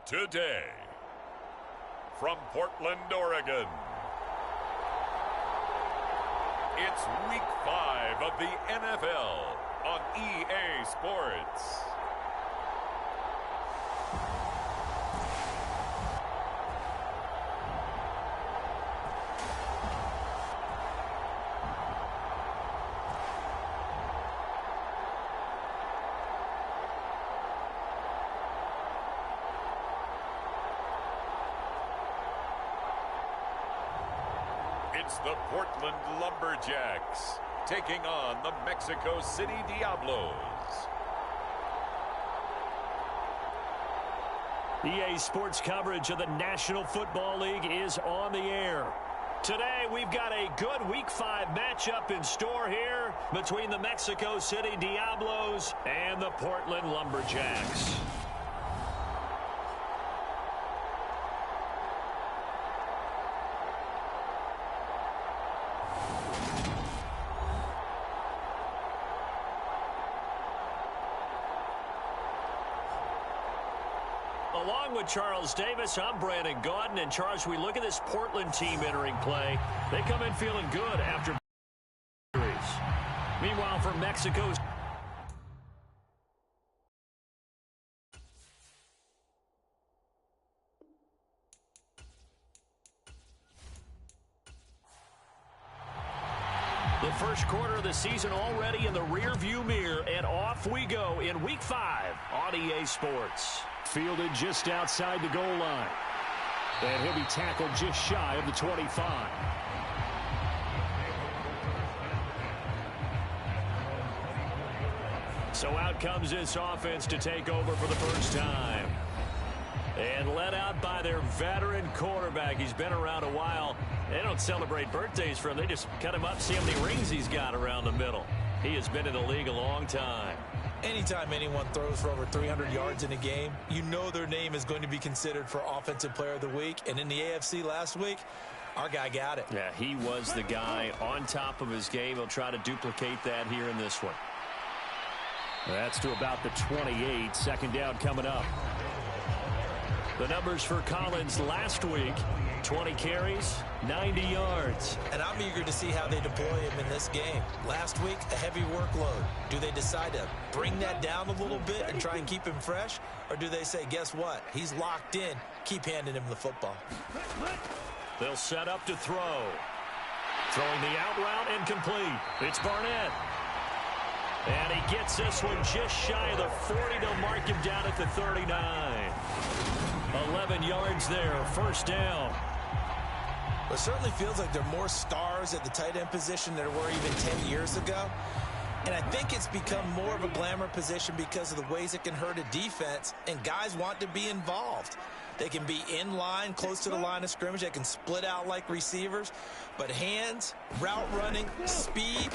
Today, from Portland, Oregon, it's Week 5 of the NFL on EA Sports. It's the Portland Lumberjacks taking on the Mexico City Diablos. EA Sports coverage of the National Football League is on the air. Today, we've got a good Week 5 matchup in store here between the Mexico City Diablos and the Portland Lumberjacks. Along with Charles Davis, I'm Brandon Gaudin. And Charles, we look at this Portland team entering play. They come in feeling good after injuries. Meanwhile, for Mexico's the first quarter of the season already in the rearview mirror, and off we go in Week 5 on EA Sports. Fielded just outside the goal line. And he'll be tackled just shy of the 25. So out comes this offense to take over for the first time. And led out by their veteran quarterback. He's been around a while. They don't celebrate birthdays for him. They just cut him up, see how many rings he's got around the middle. He has been in the league a long time. Anytime anyone throws for over 300 yards in a game, you know their name is going to be considered for Offensive Player of the Week. And in the AFC last week, our guy got it. Yeah, he was the guy on top of his game. He'll try to duplicate that here in this one. That's to about the 28. Second down coming up. The numbers for Collins last week: 20 carries, 90 yards. And I'm eager to see how they deploy him in this game. Last week, a heavy workload. Do they decide to bring that down a little bit and try and keep him fresh? Or do they say, guess what? He's locked in. Keep handing him the football. They'll set up to throw. Throwing the out route incomplete. It's Barnett. And he gets this one just shy of the 40. They'll mark him down at the 39. 11 yards there, first down. It certainly feels like there are more stars at the tight end position than there were even 10 years ago. And I think it's become more of a glamour position because of the ways it can hurt a defense, and guys want to be involved. They can be in line, close to the line of scrimmage. They can split out like receivers. But hands, route running, speed,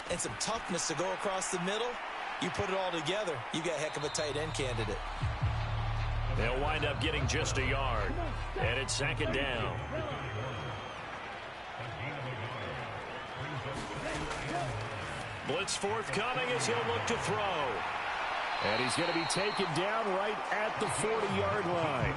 and some toughness to go across the middle, you put it all together, you got a heck of a tight end candidate. They'll wind up getting just a yard. And it's second down. Blitz forthcoming as he'll look to throw. And he's going to be taken down right at the 40-yard line.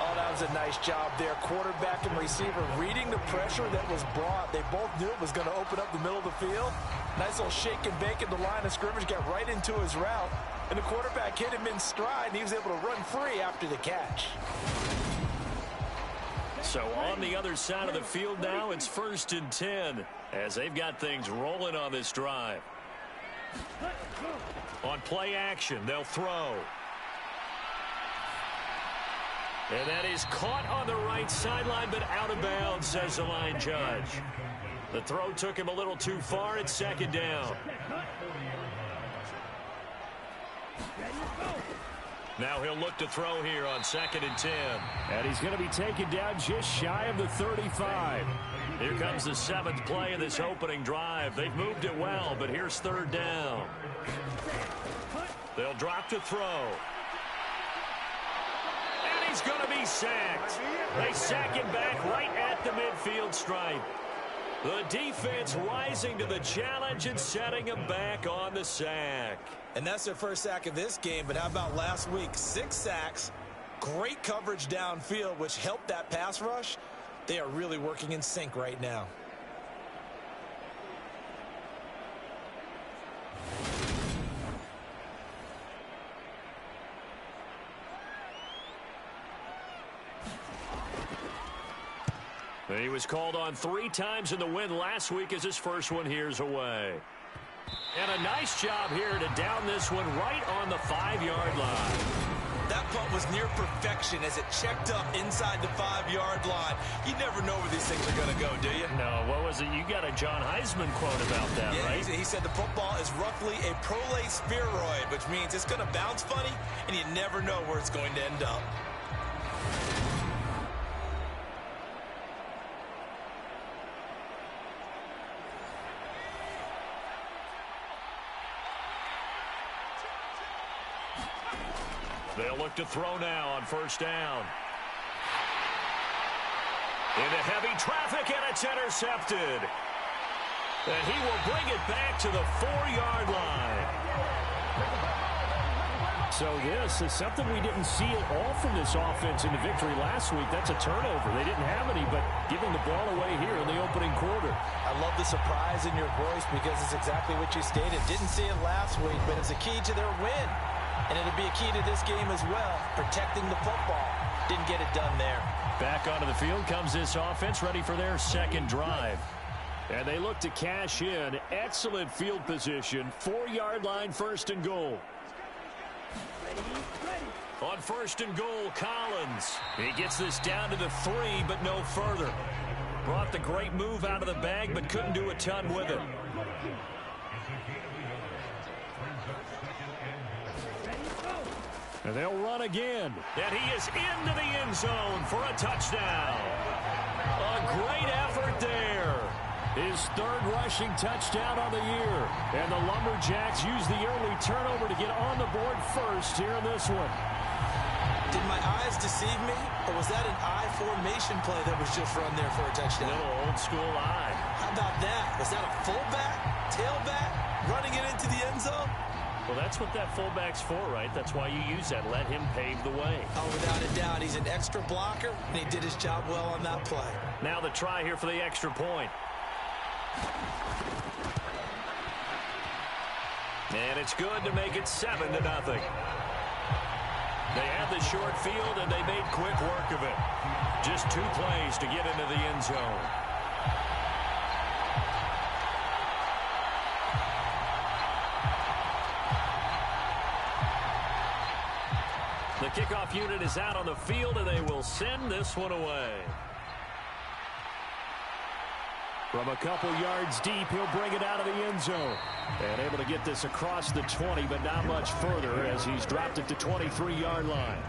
Oh, that was a nice job there. Quarterback and receiver reading the pressure that was brought. They both knew it was going to open up the middle of the field. Nice little shake and bake at the line of scrimmage, got right into his route. And the quarterback hit him in stride, and he was able to run free after the catch. So on the other side of the field now, it's 1st and 10 as they've got things rolling on this drive. On play action, they'll throw. And that is caught on the right sideline, but out of bounds, says the line judge. The throw took him a little too far. It's second down. Now he'll look to throw here on 2nd and 10. And he's going to be taken down just shy of the 35. Here comes the 7th play of this opening drive. They've moved it well, but here's 3rd down. They'll drop to throw. And he's going to be sacked. They sack him back right at the midfield stripe. The defense rising to the challenge and setting him back on the sack. And that's their first sack of this game, but how about last week? 6 sacks, great coverage downfield, which helped that pass rush. They are really working in sync right now. He was called on 3 times in the win last week as his first one here's away. And a nice job here to down this one right on the 5-yard line. That punt was near perfection as it checked up inside the 5-yard line. You never know where these things are going to go, do you? No, what was it? You got a John Heisman quote about that, yeah, right? He said the football is roughly a prolate spheroid, which means it's going to bounce funny, and you never know where it's going to end up. They'll look to throw now on first down. Into heavy traffic, and it's intercepted. And he will bring it back to the 4-yard line. So this is something we didn't see at all from this offense in the victory last week. That's a turnover. They didn't have any, but giving the ball away here in the opening quarter. I love the surprise in your voice because it's exactly what you stated. Didn't see it last week, but it's a key to their win. And it'll be a key to this game as well, protecting the football. Didn't get it done there. Back onto the field comes this offense, ready for their second drive. And they look to cash in. Excellent field position. 4-yard line, first and goal. On first and goal, Collins. He gets this down to the 3, but no further. Brought the great move out of the bag, but couldn't do a ton with it. And they'll run again. And he is into the end zone for a touchdown. A great effort there. His 3rd rushing touchdown on the year. And the Lumberjacks use the early turnover to get on the board first here in this one. Did my eyes deceive me? Or was that an I formation play that was just run there for a touchdown? Little old school eye. How about that? Was that a fullback, tailback, running it into the end zone? Well, that's what that fullback's for, right? That's why you use that. Let him pave the way. Oh, without a doubt. He's an extra blocker, and he did his job well on that play. Now the try here for the extra point. And it's good to make it 7-0. They had the short field, and they made quick work of it. Just 2 plays to get into the end zone. The kickoff unit is out on the field, and they will send this one away. From a couple yards deep, he'll bring it out of the end zone. And able to get this across the 20, but not much further as he's dropped it to 23-yard line.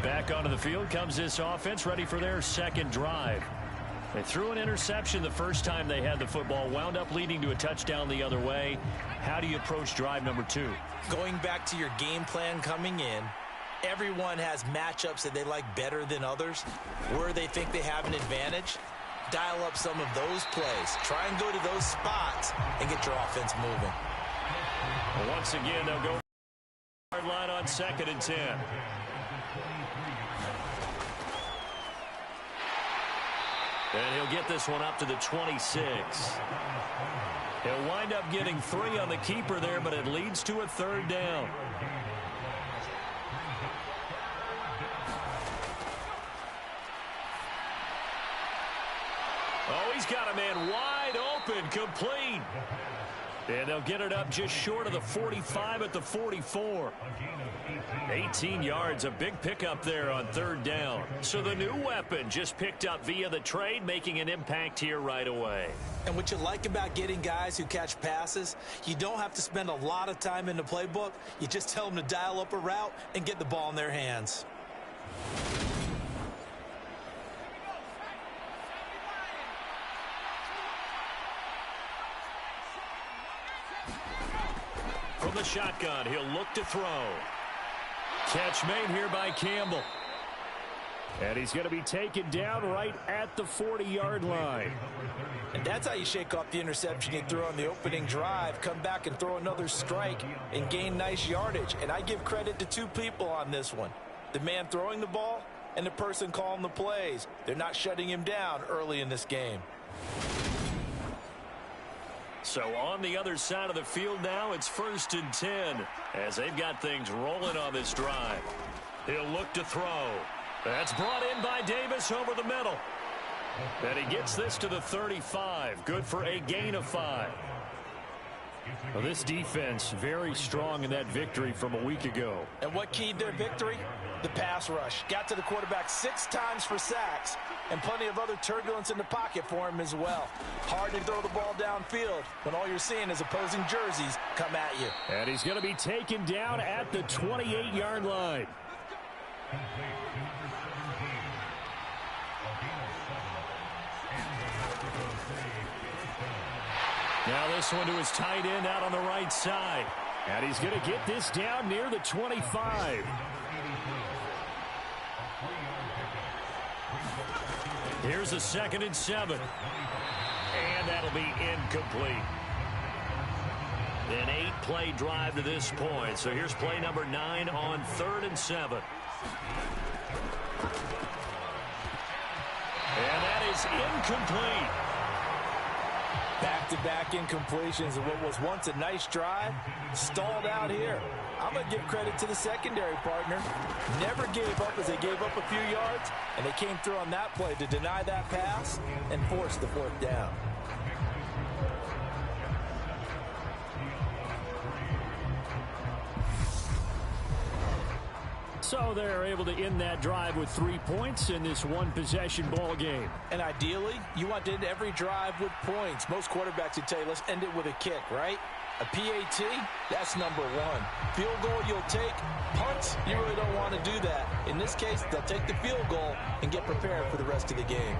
Back onto the field comes this offense, ready for their second drive. They threw an interception the first time they had the football, wound up leading to a touchdown the other way. How do you approach drive number 2? Going back to your game plan coming in, everyone has matchups that they like better than others. Where they think they have an advantage, dial up some of those plays. Try and go to those spots and get your offense moving. Well, once again, they'll go hard line on 2nd and 10. And he'll get this one up to the 26. He'll wind up getting 3 on the keeper there, but it leads to a 3rd down. Oh, he's got a man wide open, complete. And they'll get it up just short of the 45 at the 44. 18 yards, a big pickup there on 3rd down. So the new weapon just picked up via the trade, making an impact here right away. And what you like about getting guys who catch passes, you don't have to spend a lot of time in the playbook. You just tell them to dial up a route and get the ball in their hands. From the shotgun, he'll look to throw. Catch made here by Campbell. And he's going to be taken down right at the 40-yard line. And that's how you shake off the interception you threw on the opening drive, come back and throw another strike and gain nice yardage. And I give credit to two people on this one. The man throwing the ball and the person calling the plays. They're not shutting him down early in this game. So on the other side of the field now, it's 1st and 10 as they've got things rolling on this drive. He'll look to throw. That's brought in by Davis over the middle. And he gets this to the 35. Good for a gain of 5. Well, this defense very strong in that victory from a week ago. And what keyed their victory? The pass rush. Got to the quarterback 6 times for sacks, and plenty of other turbulence in the pocket for him as well. Hard to throw the ball downfield when all you're seeing is opposing jerseys come at you. And he's going to be taken down at the 28-yard line. Now this one to his tight end out on the right side. And he's going to get this down near the 25. Here's a 2nd and 7. And that'll be incomplete. An 8-play drive to this point. So here's play number 9 on 3rd and 7. And that is incomplete. Back-to-back incompletions of what was once a nice drive, stalled out here. I'm going to give credit to the secondary partner. Never gave up as they gave up a few yards, and they came through on that play to deny that pass and force the 4th down. So they're able to end that drive with 3 points in this one-possession ball game. And ideally, you want to end every drive with points. Most quarterbacks would tell you, let's end it with a kick, right? A PAT, that's number 1. Field goal you'll take. Punts, you really don't want to do that. In this case, they'll take the field goal and get prepared for the rest of the game.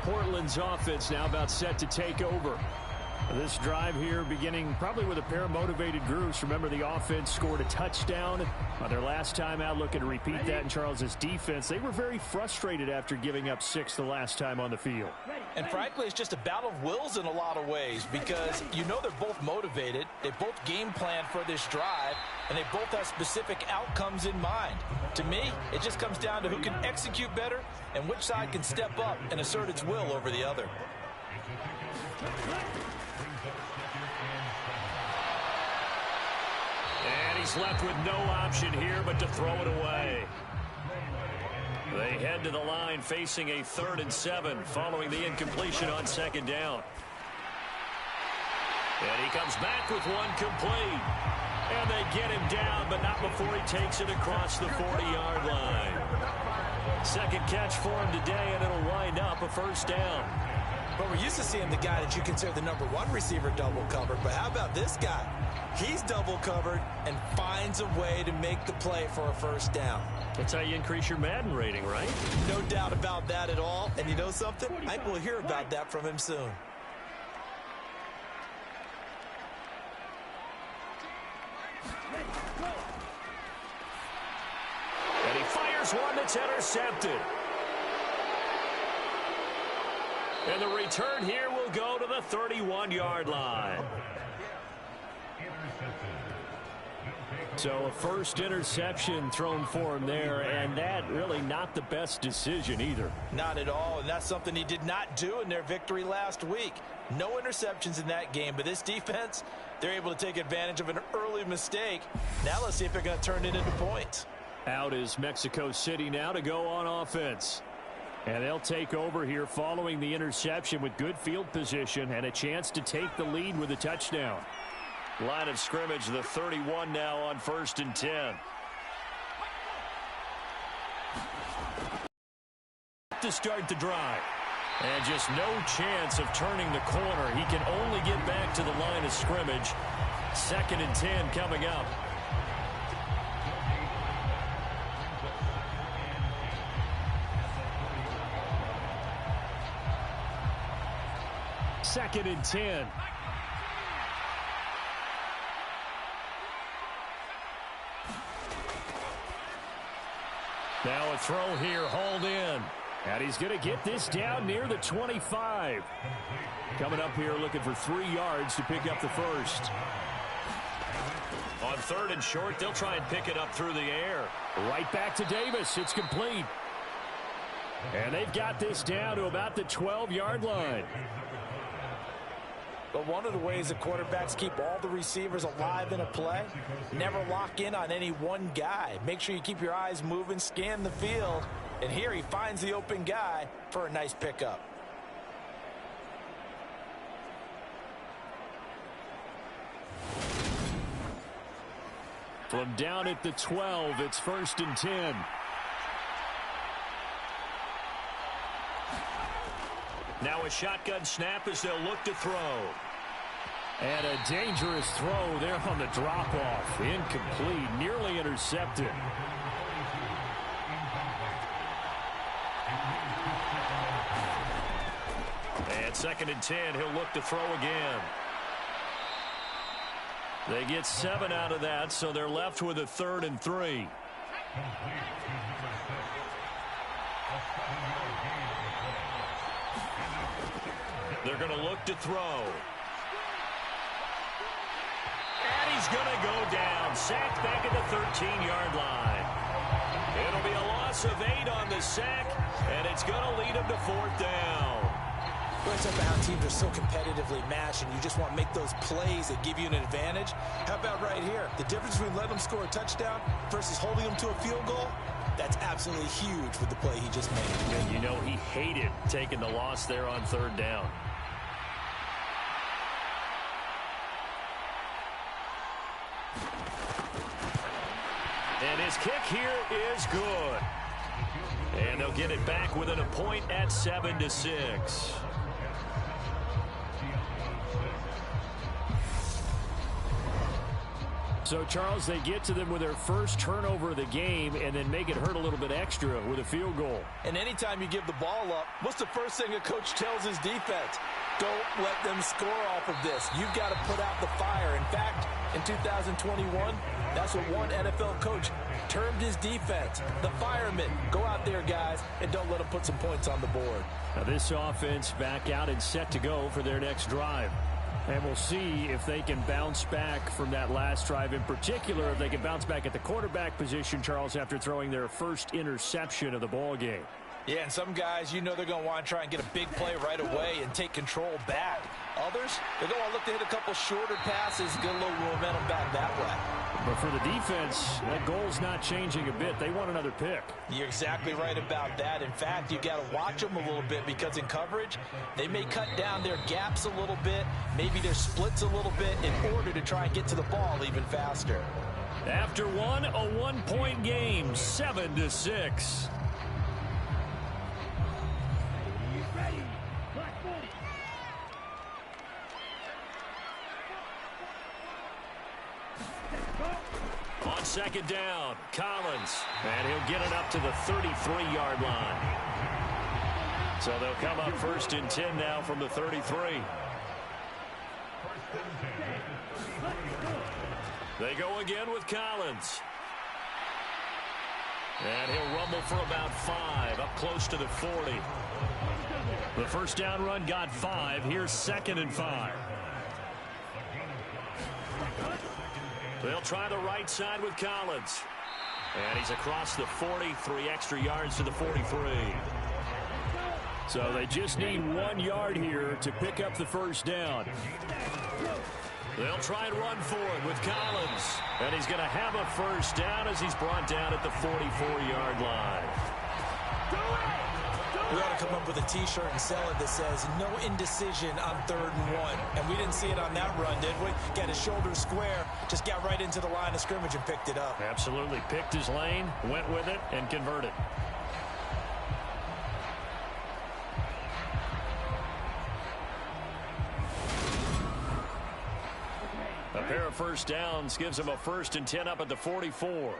Portland's offense now about set to take over. This drive here beginning probably with a pair of motivated groups. Remember, the offense scored a touchdown on their last time out. Looking to repeat that in Charles's defense. They were very frustrated after giving up 6 the last time on the field. And frankly, it's just a battle of wills in a lot of ways because you know they're both motivated. They both game planned for this drive, and they both have specific outcomes in mind. To me, it just comes down to who can execute better and which side can step up and assert its will over the other. And he's left with no option here but to throw it away. They head to the line facing a 3rd and 7 following the incompletion on 2nd down. And he comes back with one complete. And they get him down, but not before he takes it across the 40-yard line. 2nd catch for him today, and it'll wind up a 1st down. But we're used to seeing the guy that you consider the number 1 receiver double covered. But how about this guy? He's double covered and finds a way to make the play for a 1st down. That's how you increase your Madden rating, right? No doubt about that at all. And you know something? I think we'll hear about that from him soon. And he fires one that's intercepted. And the return here will go to the 31-yard line. So a first interception thrown for him there, and that really not the best decision either. Not at all, and that's something he did not do in their victory last week. No interceptions in that game, but this defense, they're able to take advantage of an early mistake. Now let's see if they're going to turn it into points. Out is Mexico City now to go on offense. And they'll take over here following the interception with good field position and a chance to take the lead with a touchdown. Line of scrimmage, the 31 now on 1st and 10. To start the drive. And just no chance of turning the corner. He can only get back to the line of scrimmage. 2nd and 10 coming up. Second and 10. Now a throw here, hauled in. And he's going to get this down near the 25. Coming up here looking for 3 yards to pick up the first. On 3rd and short, they'll try and pick it up through the air. Right back to Davis. It's complete. And they've got this down to about the 12-yard line. But one of the ways the quarterbacks keep all the receivers alive in a play, never lock in on any one guy. Make sure you keep your eyes moving, scan the field. And here he finds the open guy for a nice pickup. From down at the 12, it's 1st and 10. Now a shotgun snap as they'll look to throw. And a dangerous throw there on the drop-off. Incomplete, nearly intercepted. And 2nd and 10, he'll look to throw again. They get 7 out of that, so they're left with a 3rd and 3. They're going to look to throw. And he's going to go down. Sacked back at the 13-yard line. It'll be a loss of 8 on the sack, and it's going to lead him to 4th down. Bound teams are so competitively matched, and you just want to make those plays that give you an advantage. How about right here? The difference between letting them score a touchdown versus holding them to a field goal, that's absolutely huge with the play he just made. And you know he hated taking the loss there on 3rd down. And his kick here is good. And they'll get it back within a point at 7-6. So, Charles, they get to them with their first turnover of the game and then make it hurt a little bit extra with a field goal. And anytime you give the ball up, what's the first thing a coach tells his defense? Don't let them score off of this. You've got to put out the fire. In fact, in 2021, that's what one NFL coach termed his defense, the firemen. Go out there, guys, and don't let them put some points on the board. Now this offense back out and set to go for their next drive. And we'll see if they can bounce back from that last drive, in particular, if they can bounce back at the quarterback position, Charles, after throwing their first interception of the ball game. Yeah, and some guys, you know they're going to want to try and get a big play right away and take control back. Others, they're going to look to hit a couple shorter passes, get a little momentum back that way. But for the defense, that goal's not changing a bit. They want another pick. You're exactly right about that. In fact, you got to watch them a little bit because in coverage, they may cut down their gaps a little bit, maybe their splits a little bit in order to try and get to the ball even faster. After one, a one-point game, 7-6. On 2nd down, Collins. And he'll get it up to the 33-yard line. So they'll come up 1st and 10 now from the 33. They go again with Collins. And he'll rumble for about 5, up close to the 40. The first down run got 5. Here's 2nd and 5. They'll try the right side with Collins. And he's across the 40, 3 extra yards to the 43. So they just need 1 yard here to pick up the first down. They'll try and run for it with Collins. And he's going to have a first down as he's brought down at the 44-yard line. We ought to come up with a T-shirt and sell it that says, no indecision on 3rd and 1. And we didn't see it on that run, did we? Got his shoulders square, just got right into the line of scrimmage and picked it up. Absolutely. Picked his lane, went with it, and converted. A pair of first downs gives him a 1st and 10 up at the 44.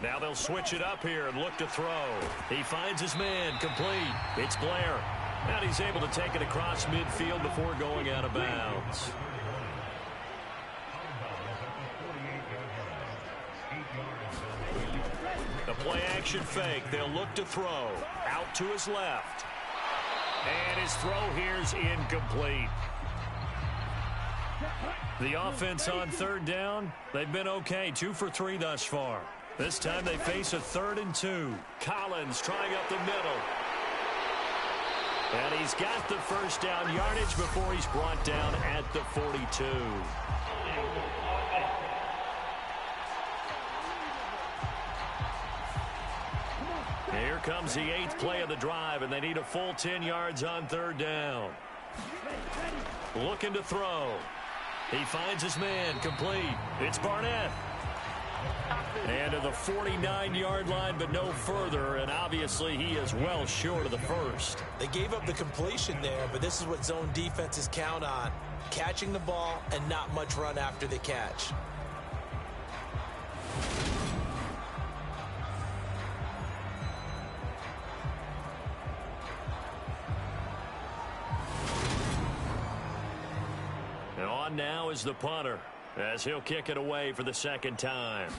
Now they'll switch it up here and look to throw. He finds his man, complete. It's Blair. And he's able to take it across midfield before going out of bounds. play action fake. They'll look to throw. Out to his left. And his throw here's incomplete. The offense on third down, they've been okay. 2 for 3 thus far. This time they face a 3rd and 2. Collins trying up the middle. And he's got the first down yardage before he's brought down at the 42. Here comes the 8th play of the drive, and they need a full 10 yards on third down. Looking to throw. He finds his man, complete. It's Barnett. And to the 49-yard line, but no further, and obviously he is well short of the first. They gave up the completion there, but this is what zone defenses count on. Catching the ball and not much run after the catch. And on now is the punter, as he'll kick it away for the second time.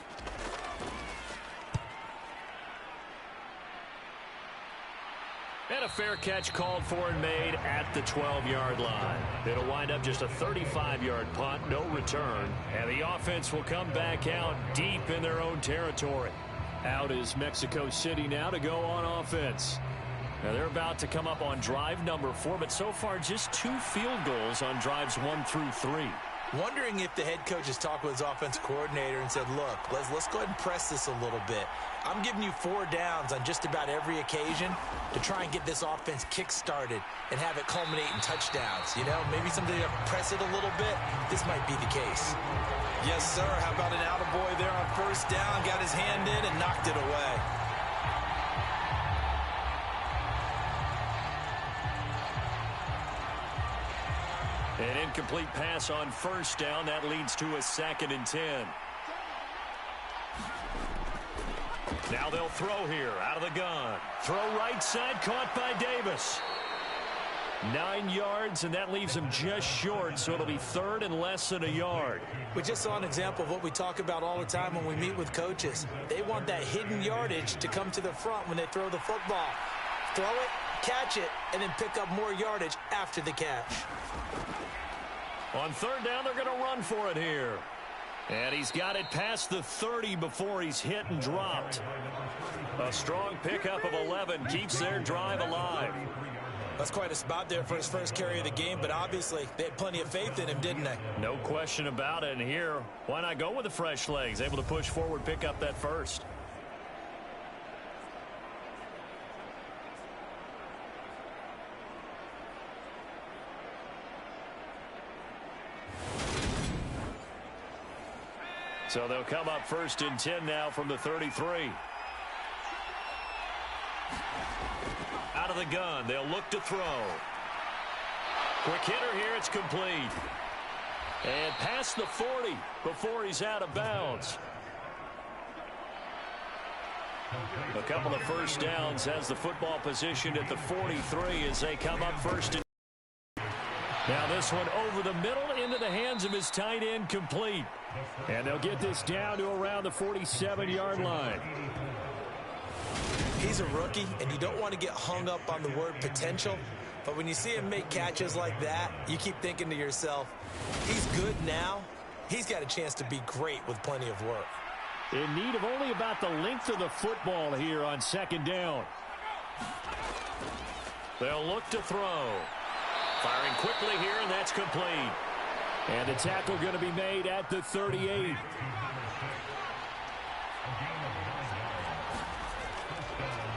And a fair catch called for and made at the 12-yard line. It'll wind up just a 35-yard punt, no return. And the offense will come back out deep in their own territory. Out is Mexico City now to go on offense. Now they're about to come up on drive number 4, but so far just 2 field goals on drives 1 through 3. Wondering if the head coach has talked with his offensive coordinator and said, look, let's go ahead and press this a little bit. I'm giving you 4 downs on just about every occasion to try and get this offense kick-started and have it culminate in touchdowns. You know, maybe something to press it a little bit. This might be the case. Yes, sir. How about an attaboy there on first down? Got his hand in and knocked it away. An incomplete pass on first down. That leads to a 2nd and 10. Now they'll throw here out of the gun. Throw right side, caught by Davis. 9 yards, and that leaves him just short, so it'll be 3rd and less than a yard. We just saw an example of what we talk about all the time when we meet with coaches. They want that hidden yardage to come to the front when they throw the football. Throw it, catch it, and then pick up more yardage after the catch. On third down, they're going to run for it here. And he's got it past the 30 before he's hit and dropped. A strong pickup of 11 keeps their drive alive. That's quite a spot there for his first carry of the game, but obviously they had plenty of faith in him, didn't they? No question about it. And here, why not go with the fresh legs? Able to push forward, pick up that first. So they'll come up 1st and 10 now from the 33. Out of the gun, they'll look to throw. Quick hitter here, it's complete. And past the 40 before he's out of bounds. A couple of first downs has the football position at the 43 as they come up 1st and 10. Now this one over the middle into the hands of his tight end, complete. And they'll get this down to around the 47-yard line. He's a rookie, and you don't want to get hung up on the word potential. But when you see him make catches like that, you keep thinking to yourself, he's good now. He's got a chance to be great with plenty of work. In need of only about the length of the football here on 2nd down. They'll look to throw. Firing quickly here, and that's complete. And the tackle going to be made at the 38.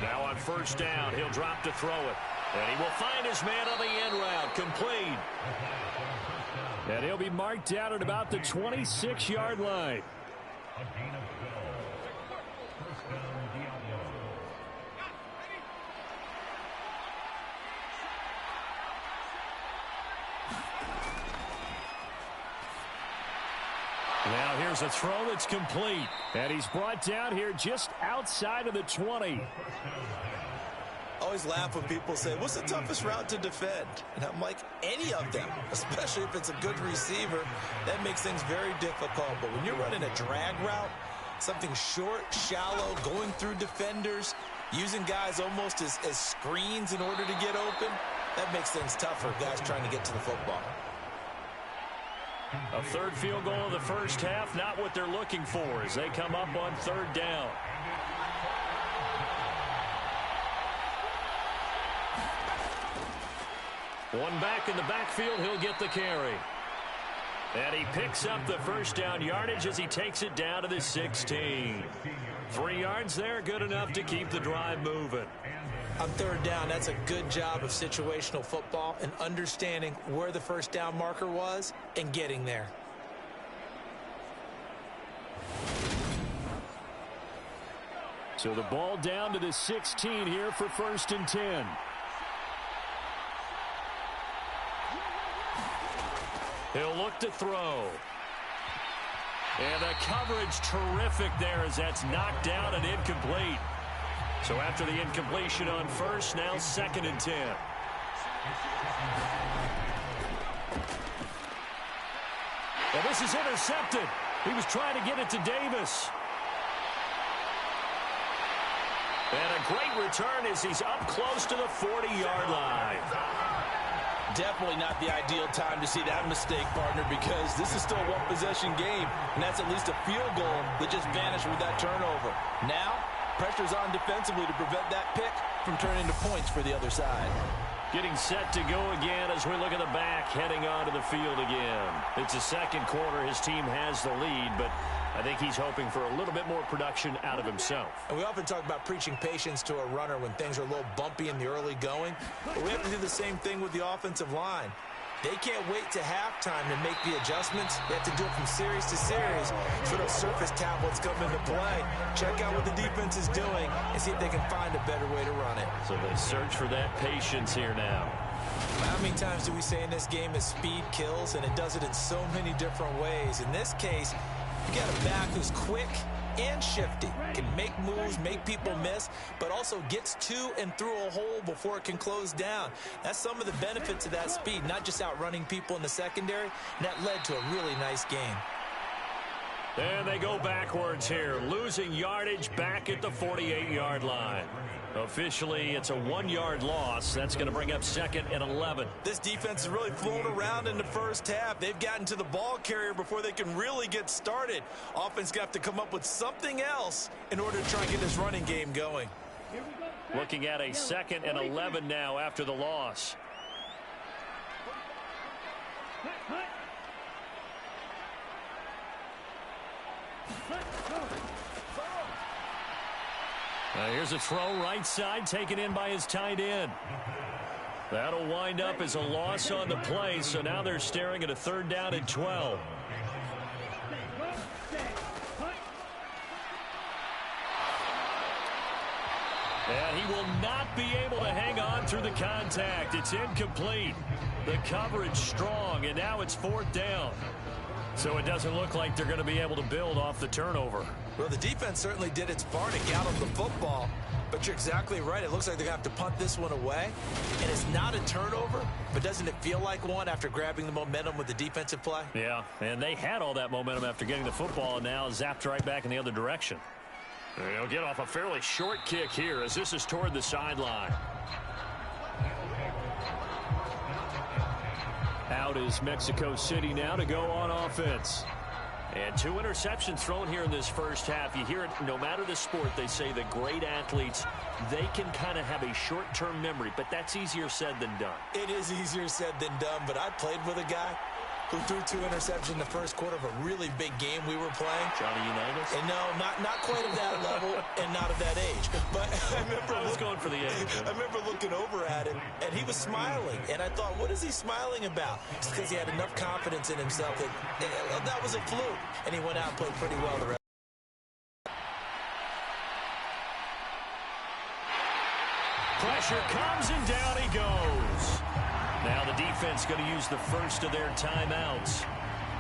Now on 1st down, he'll drop to throw it. And he will find his man on the end route, complete. And he'll be marked down at about the 26-yard line. Now here's a throw that's complete. And he's brought down here just outside of the 20. Always laugh when people say, what's the toughest route to defend? And I'm like, any of them, especially if it's a good receiver. That makes things very difficult. But when you're running a drag route, Something short, shallow, going through defenders, using guys almost as screens in order to get open. That makes things tough for guys trying to get to the football. A third field goal of the first half, not what they're looking for as they come up on third down. One back in the backfield, he'll get the carry. And he picks up the first down yardage as he takes it down to the 16. 3 yards there, good enough to keep the drive moving. On third down, that's a good job of situational football and understanding where the first down marker was and getting there. So the ball down to the 16 here for 1st and 10. He'll look to throw. And the coverage terrific there as that's knocked down and incomplete. So after the incompletion on first, now 2nd and 10. And this is intercepted. He was trying to get it to Davis. And a great return as he's up close to the 40-yard line. Definitely not the ideal time to see that mistake, partner, because this is still a one-possession game, and that's at least a field goal that just vanished with that turnover. Now, pressure's on defensively to prevent that pick from turning into points for the other side. Getting set to go again as we look at the back, heading onto the field again. It's the second quarter. His team has the lead, but I think he's hoping for a little bit more production out of himself. And we often talk about preaching patience to a runner when things are a little bumpy in the early going, but we have to do the same thing with the offensive line. They can't wait to halftime to make the adjustments. They have to do it from series to series so those surface tablets come into play. Check out what the defense is doing and see if they can find a better way to run it. So they search for that patience here now. How many times do we say in this game is speed kills, and it does it in so many different ways. In this case, you got a back who's quick and shifty, can make moves, make people miss, but also gets to and through a hole before it can close down. That's some of the benefits of that speed, not just outrunning people in the secondary, and that led to a really nice game. And they go backwards here, losing yardage back at the 48-yard line. Officially, it's a 1-yard loss. That's going to bring up 2nd and 11. This defense is really flown around in the first half. They've gotten to the ball carrier before they can really get started. Offense got to come up with something else in order to try and get this running game going. Looking at a 2nd and 11 now after the loss. Here's a throw right side, taken in by his tight end. That'll wind up as a loss on the play, so now they're staring at a 3rd down and 12. And he will not be able to hang on through the contact. It's incomplete. The coverage strong, and now it's 4th down. So it doesn't look like they're going to be able to build off the turnover. Well, the defense certainly did its part to get on the football, but you're exactly right. It looks like they're going to have to punt this one away, and it's not a turnover, but doesn't it feel like one after grabbing the momentum with the defensive play? Yeah, and they had all that momentum after getting the football, and now zapped right back in the other direction. They'll get off a fairly short kick here as this is toward the sideline. Out is Mexico City now to go on offense. And 2 interceptions thrown here in this first half. You hear it, no matter the sport, they say the great athletes, they can kind of have a short-term memory, but that's easier said than done. It is easier said than done, but I played with a guy who threw 2 interceptions in the first quarter of a really big game we were playing. Johnny Unitas? And no, not quite of that level and not of that age. But I was going for the age. I remember looking over at him, and he was smiling. And I thought, what is he smiling about? It's because he had enough confidence in himself that was a fluke. And he went out and played pretty well the rest. Pressure comes, and down he goes. Now the defense going to use the first of their timeouts.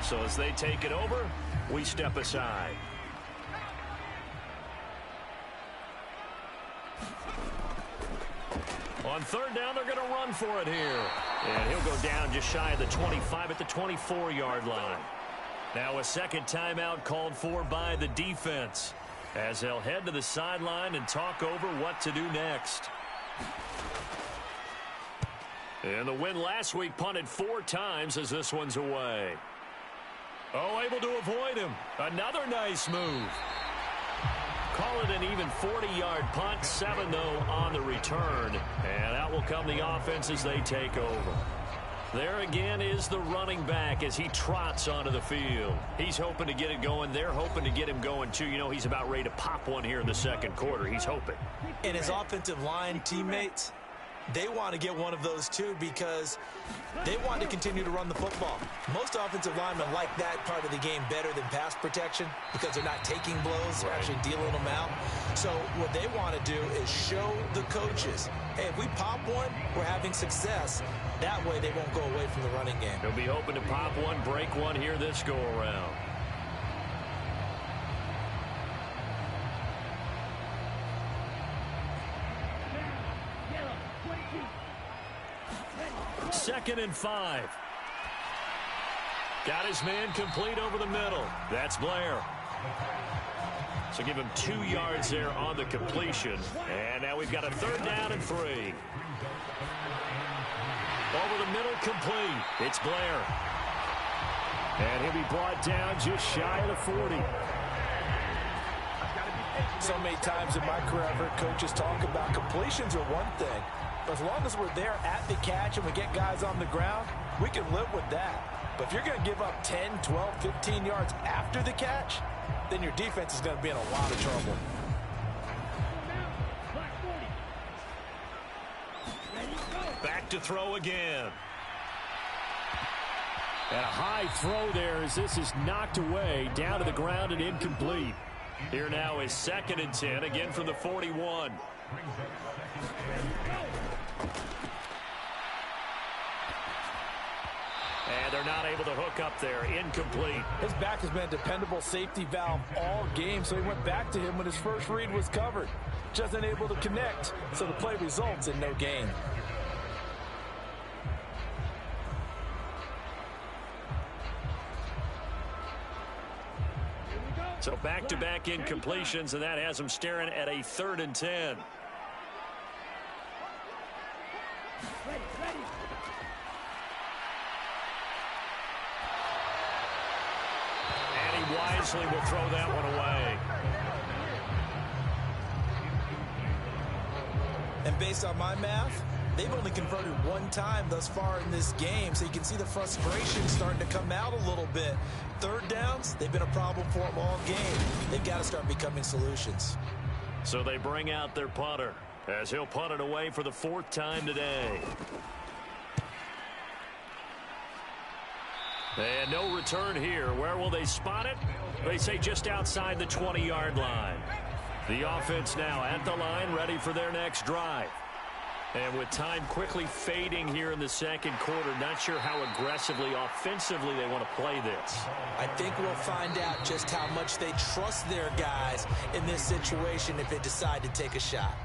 So as they take it over, we step aside. On 3rd down, they're going to run for it here. And he'll go down just shy of the 25 at the 24-yard line. Now a second timeout called for by the defense, as they'll head to the sideline and talk over what to do next. And the win last week punted 4 times as this one's away. Oh, able to avoid him. Another nice move. Call it an even 40-yard punt, 7 though on the return. And out will come the offense as they take over. There again is the running back as he trots onto the field. He's hoping to get it going. They're hoping to get him going, too. You know, he's about ready to pop one here in the second quarter. He's hoping. And his offensive line teammates, they want to get one of those, too, because they want to continue to run the football. Most offensive linemen like that part of the game better than pass protection because they're not taking blows. They're actually dealing them out. So what they want to do is show the coaches, hey, if we pop one, we're having success. That way they won't go away from the running game. They'll be hoping to pop one, break one here this go-around. Second and 5. Got his man complete over the middle. That's Blair. So give him 2 yards there on the completion. And now we've got a 3rd down and 3. Over the middle, complete. It's Blair. And he'll be brought down just shy of the 40. So many times in my career, I've heard coaches talk about completions are one thing. But as long as we're there at the catch and we get guys on the ground, we can live with that. But if you're going to give up 10, 12, 15 yards after the catch, then your defense is going to be in a lot of trouble. Back to throw again. And a high throw there as this is knocked away, down to the ground and incomplete. Here now is 2nd and 10, again from the 41. And they're not able to hook up there. Incomplete. His back has been a dependable safety valve all game, so he went back to him when his first read was covered. Just unable to connect, so the play results in no gain. So back-to-back incompletions, and that has them staring at a 3rd and 10. And he wisely will throw that one away. And based on my math, they've only converted 1 time thus far in this game, so you can see the frustration starting to come out a little bit. 3rd downs, they've been a problem for them all game. They've got to start becoming solutions. So they bring out their punter as he'll punt it away for the 4th time today. And no return here. Where will they spot it? They say just outside the 20-yard line. The offense now at the line, ready for their next drive. And with time quickly fading here in the second quarter, not sure how aggressively, offensively they want to play this. I think we'll find out just how much they trust their guys in this situation if they decide to take a shot.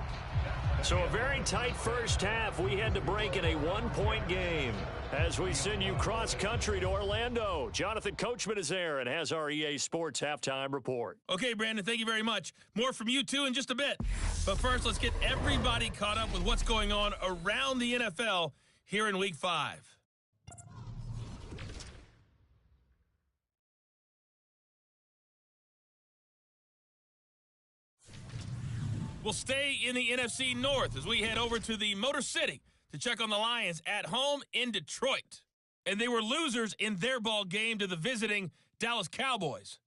So a very tight first half. We had to break in a 1-point game as we send you cross-country to Orlando. Jonathan Coachman is there and has our EA Sports halftime report. Okay, Brandon, thank you very much. More from you, too, in just a bit. But first, let's get everybody caught up with what's going on around the NFL here in Week 5. We'll stay in the NFC North as we head over to the Motor City to check on the Lions at home in Detroit. And they were losers in their ball game to the visiting Dallas Cowboys.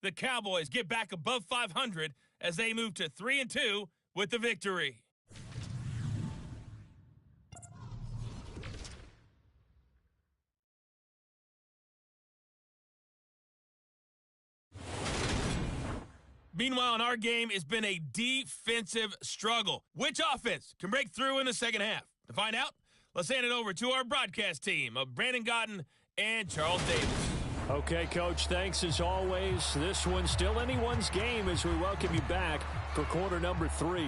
The Cowboys get back above 500 as they move to 3-2 with the victory. Meanwhile, in our game, it's been a defensive struggle. Which offense can break through in the second half? To find out, let's hand it over to our broadcast team of Brandon Godden and Charles Davis. Okay, Coach, thanks as always. This one's still anyone's game as we welcome you back for quarter number 3.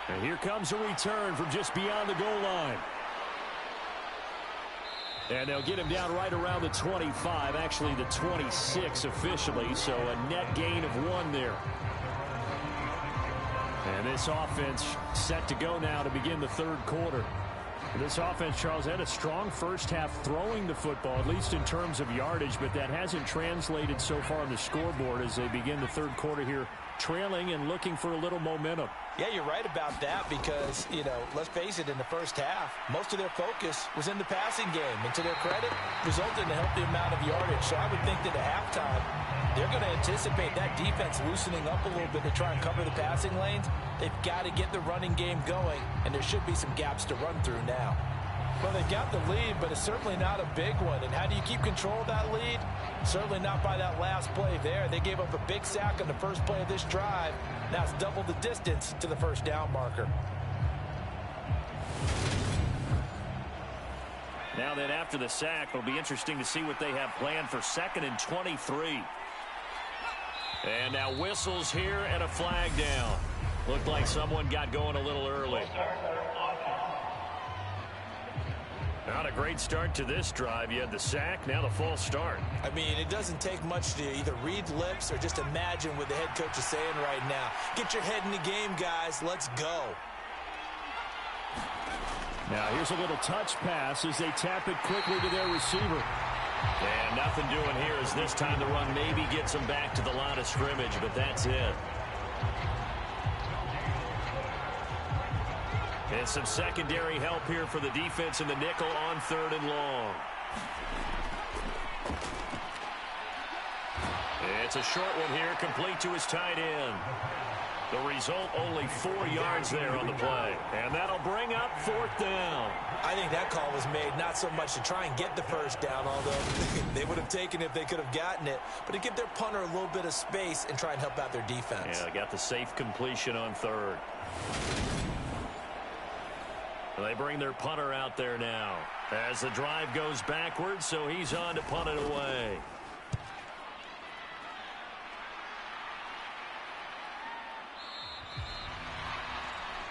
And here comes a return from just beyond the goal line. And they'll get him down right around the 25, actually the 26 officially, so a net gain of 1 there. And this offense set to go now to begin the third quarter. This offense, Charles, had a strong first half throwing the football, at least in terms of yardage, but that hasn't translated so far on the scoreboard as they begin the third quarter here, trailing and looking for a little momentum. Yeah, you're right about that because, let's face it, in the first half, most of their focus was in the passing game. And to their credit, resulted in a healthy amount of yardage. So I would think that at halftime, they're going to anticipate that defense loosening up a little bit to try and cover the passing lanes. They've got to get the running game going, and there should be some gaps to run through now. Well, they've got the lead, but it's certainly not a big one. And how do you keep control of that lead? Certainly not by that last play there. They gave up a big sack on the first play of this drive. Now it's double the distance to the first down marker. Now then, after the sack, it'll be interesting to see what they have planned for 2nd and 23. And now whistles here and a flag down. Looked like someone got going a little early. Not a great start to this drive. You had the sack, now the false start. I mean, it doesn't take much to either read lips or just imagine what the head coach is saying right now. Get your head in the game, guys. Let's go. Now here's a little touch pass as they tap it quickly to their receiver. And nothing doing here as this time the run maybe gets them back to the line of scrimmage, but that's it. And some secondary help here for the defense in the nickel on 3rd and long. It's a short one here, complete to his tight end. The result, only 4 yards there on the play. And that'll bring up 4th down. I think that call was made not so much to try and get the first down, although they would have taken it if they could have gotten it, but to give their punter a little bit of space and try and help out their defense. Yeah, they got the safe completion on 3rd. They bring their punter out there now as the drive goes backwards, so he's on to punt it away.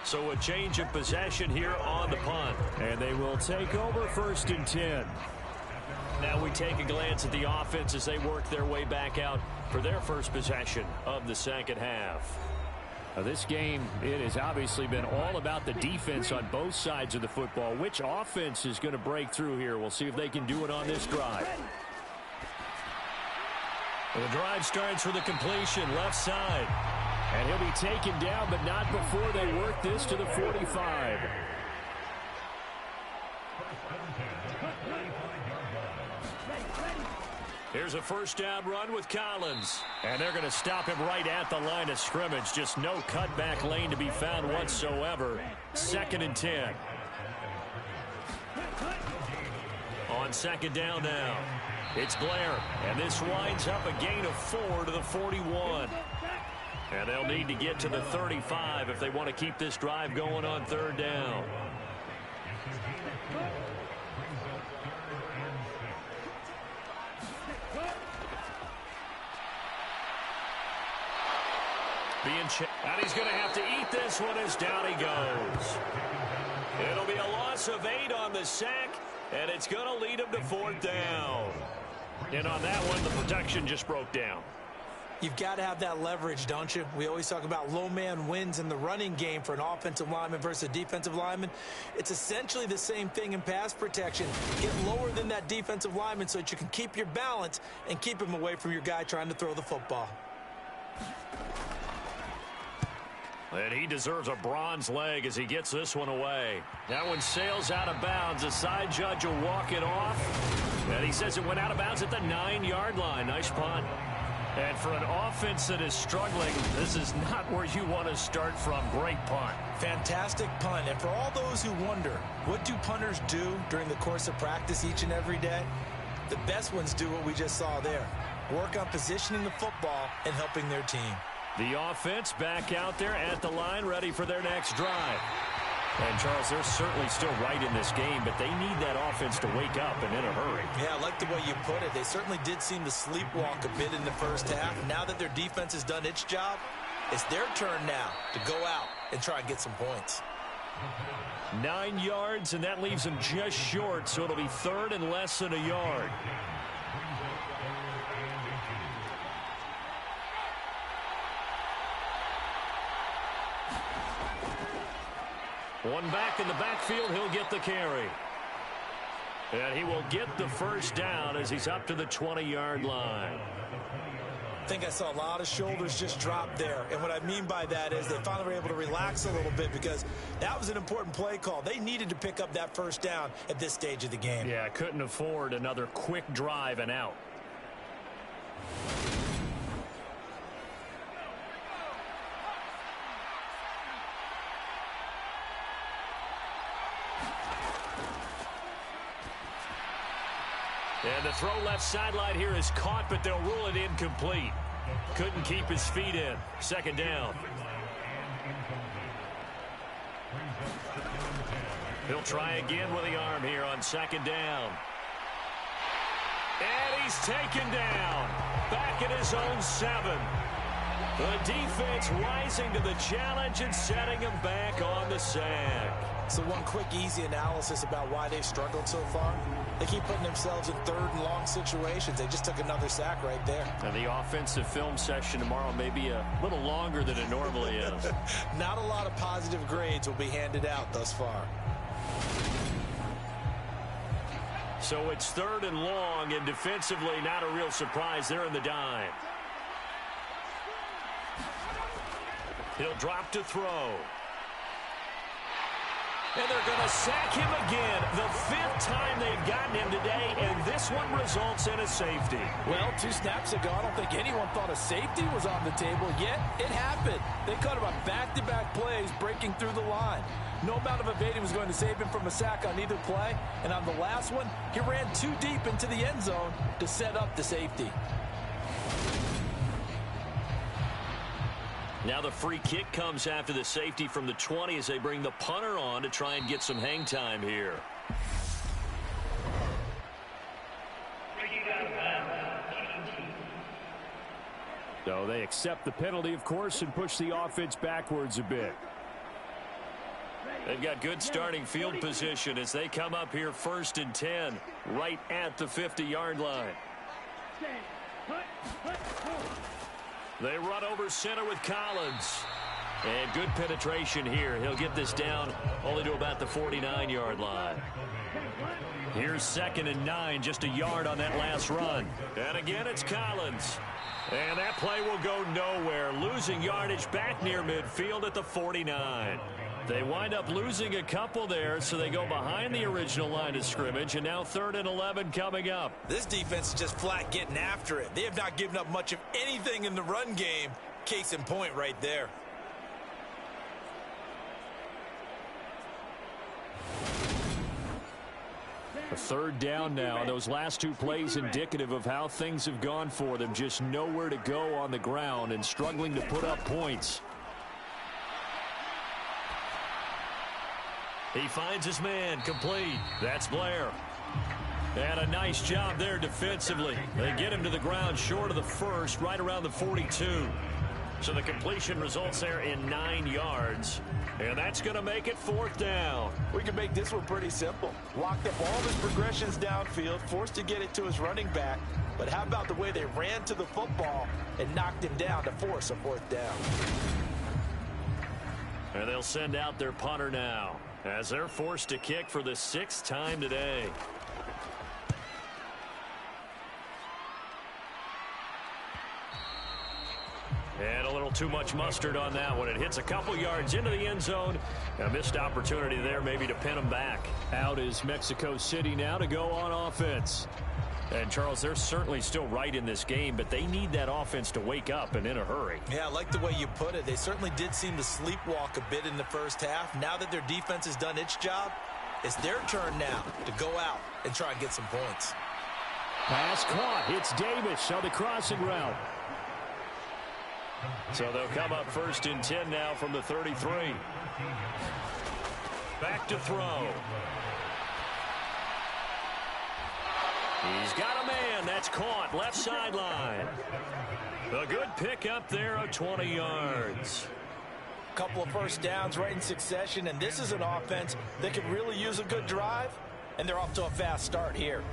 So a change of possession here on the punt. And they will take over 1st and 10. Now we take a glance at the offense as they work their way back out for their first possession of the second half. This game, it has obviously been all about the defense on both sides of the football. Which offense is going to break through here? We'll see if they can do it on this drive. The drive starts with a completion left side. And he'll be taken down, but not before they work this to the 45. Here's a first down run with Collins. And they're going to stop him right at the line of scrimmage. Just no cutback lane to be found whatsoever. 2nd and 10. On 2nd down now, it's Blair. And this winds up a gain of 4 to the 41. And they'll need to get to the 35 if they want to keep this drive going on 3rd down. And he's going to have to eat this one as down he goes. It'll be a loss of 8 on the sack, and it's going to lead him to 4th down. And on that one, the protection just broke down. You've got to have that leverage, don't you? We always talk about low man wins in the running game for an offensive lineman versus a defensive lineman. It's essentially the same thing in pass protection. Get lower than that defensive lineman so that you can keep your balance and keep him away from your guy trying to throw the football. And he deserves a bronze leg as he gets this one away. That one sails out of bounds. The side judge will walk it off. And he says it went out of bounds at the 9-yard line. Nice punt. And for an offense that is struggling, this is not where you want to start from. Great punt. Fantastic punt. And for all those who wonder, what do punters do during the course of practice each and every day? The best ones do what we just saw there. Work on positioning the football and helping their team. The offense back out there at the line, ready for their next drive. And, Charles, they're certainly still right in this game, but they need that offense to wake up and in a hurry. Yeah, I like the way you put it. They certainly did seem to sleepwalk a bit in the first half. Now that their defense has done its job, it's their turn now to go out and try and get some points. 9 yards, and that leaves him just short, so it'll be third and less than a yard. One back in the backfield, he'll get the carry. And he will get the first down as he's up to the 20-yard line. I think I saw a lot of shoulders just drop there. And what I mean by that is they finally were able to relax a little bit because that was an important play call. They needed to pick up that first down at this stage of the game. Yeah, couldn't afford another quick drive and out. And the throw left sideline here is caught, but they'll rule it incomplete. Couldn't keep his feet in. Second down. He'll try again with the arm here on second down. And he's taken down. Back at his own 7. The defense rising to the challenge and setting him back on the sack. So one quick, easy analysis about why they've struggled so far. They keep putting themselves in third and long situations. They just took another sack right there. And the offensive film session tomorrow may be a little longer than it normally is. Not a lot of positive grades will be handed out thus far. So it's third and long, and defensively not a real surprise. They're in the dime. He'll drop to throw. And they're going to sack him again. The 5th time they've gotten him today, and this one results in a safety. Well, 2 snaps ago, I don't think anyone thought a safety was on the table, yet it happened. They caught him on back-to-back plays breaking through the line. No amount of evading was going to save him from a sack on either play, and on the last one, he ran too deep into the end zone to set up the safety. Now the free kick comes after the safety from the 20 as they bring the punter on to try and get some hang time here. So they accept the penalty, of course, and push the offense backwards a bit. They've got good starting field position as they come up here 1st and 10, right at the 50-yard line. They run over center with Collins. And good penetration here. He'll get this down only to about the 49-yard line. Here's 2nd and 9, just a yard on that last run. And again, it's Collins. And that play will go nowhere. Losing yardage back near midfield at the 49. They wind up losing a couple there, so they go behind the original line of scrimmage, and now 3rd and 11 coming up. This defense is just flat getting after it. They have not given up much of anything in the run game. Case in point right there. A 3rd down now. Those last 2 plays indicative of how things have gone for them. Just nowhere to go on the ground and struggling to put up points. He finds his man, complete. That's Blair. And a nice job there defensively. They get him to the ground short of the 1st, right around the 42. So the completion results there in 9 yards. And that's going to make it 4th down. We can make this one pretty simple. Locked up all of his progressions downfield, forced to get it to his running back. But how about the way they ran to the football and knocked him down to force a 4th down? And they'll send out their punter now, as they're forced to kick for the 6th time today. And a little too much mustard on that one. It hits a couple yards into the end zone. A missed opportunity there maybe to pin them back. Out is Mexico City now to go on offense. And, Charles, they're certainly still right in this game, but they need that offense to wake up and in a hurry. Yeah, I like the way you put it. They certainly did seem to sleepwalk a bit in the first half. Now that their defense has done its job, it's their turn now to go out and try and get some points. Pass caught. It's Davis on the crossing route. So they'll come up 1st and 10 now from the 33. Back to throw. He's got a man. That's caught. Left sideline. A good pick up there of 20 yards. Couple of first downs right in succession, and this is an offense that could really use a good drive, and they're off to a fast start here.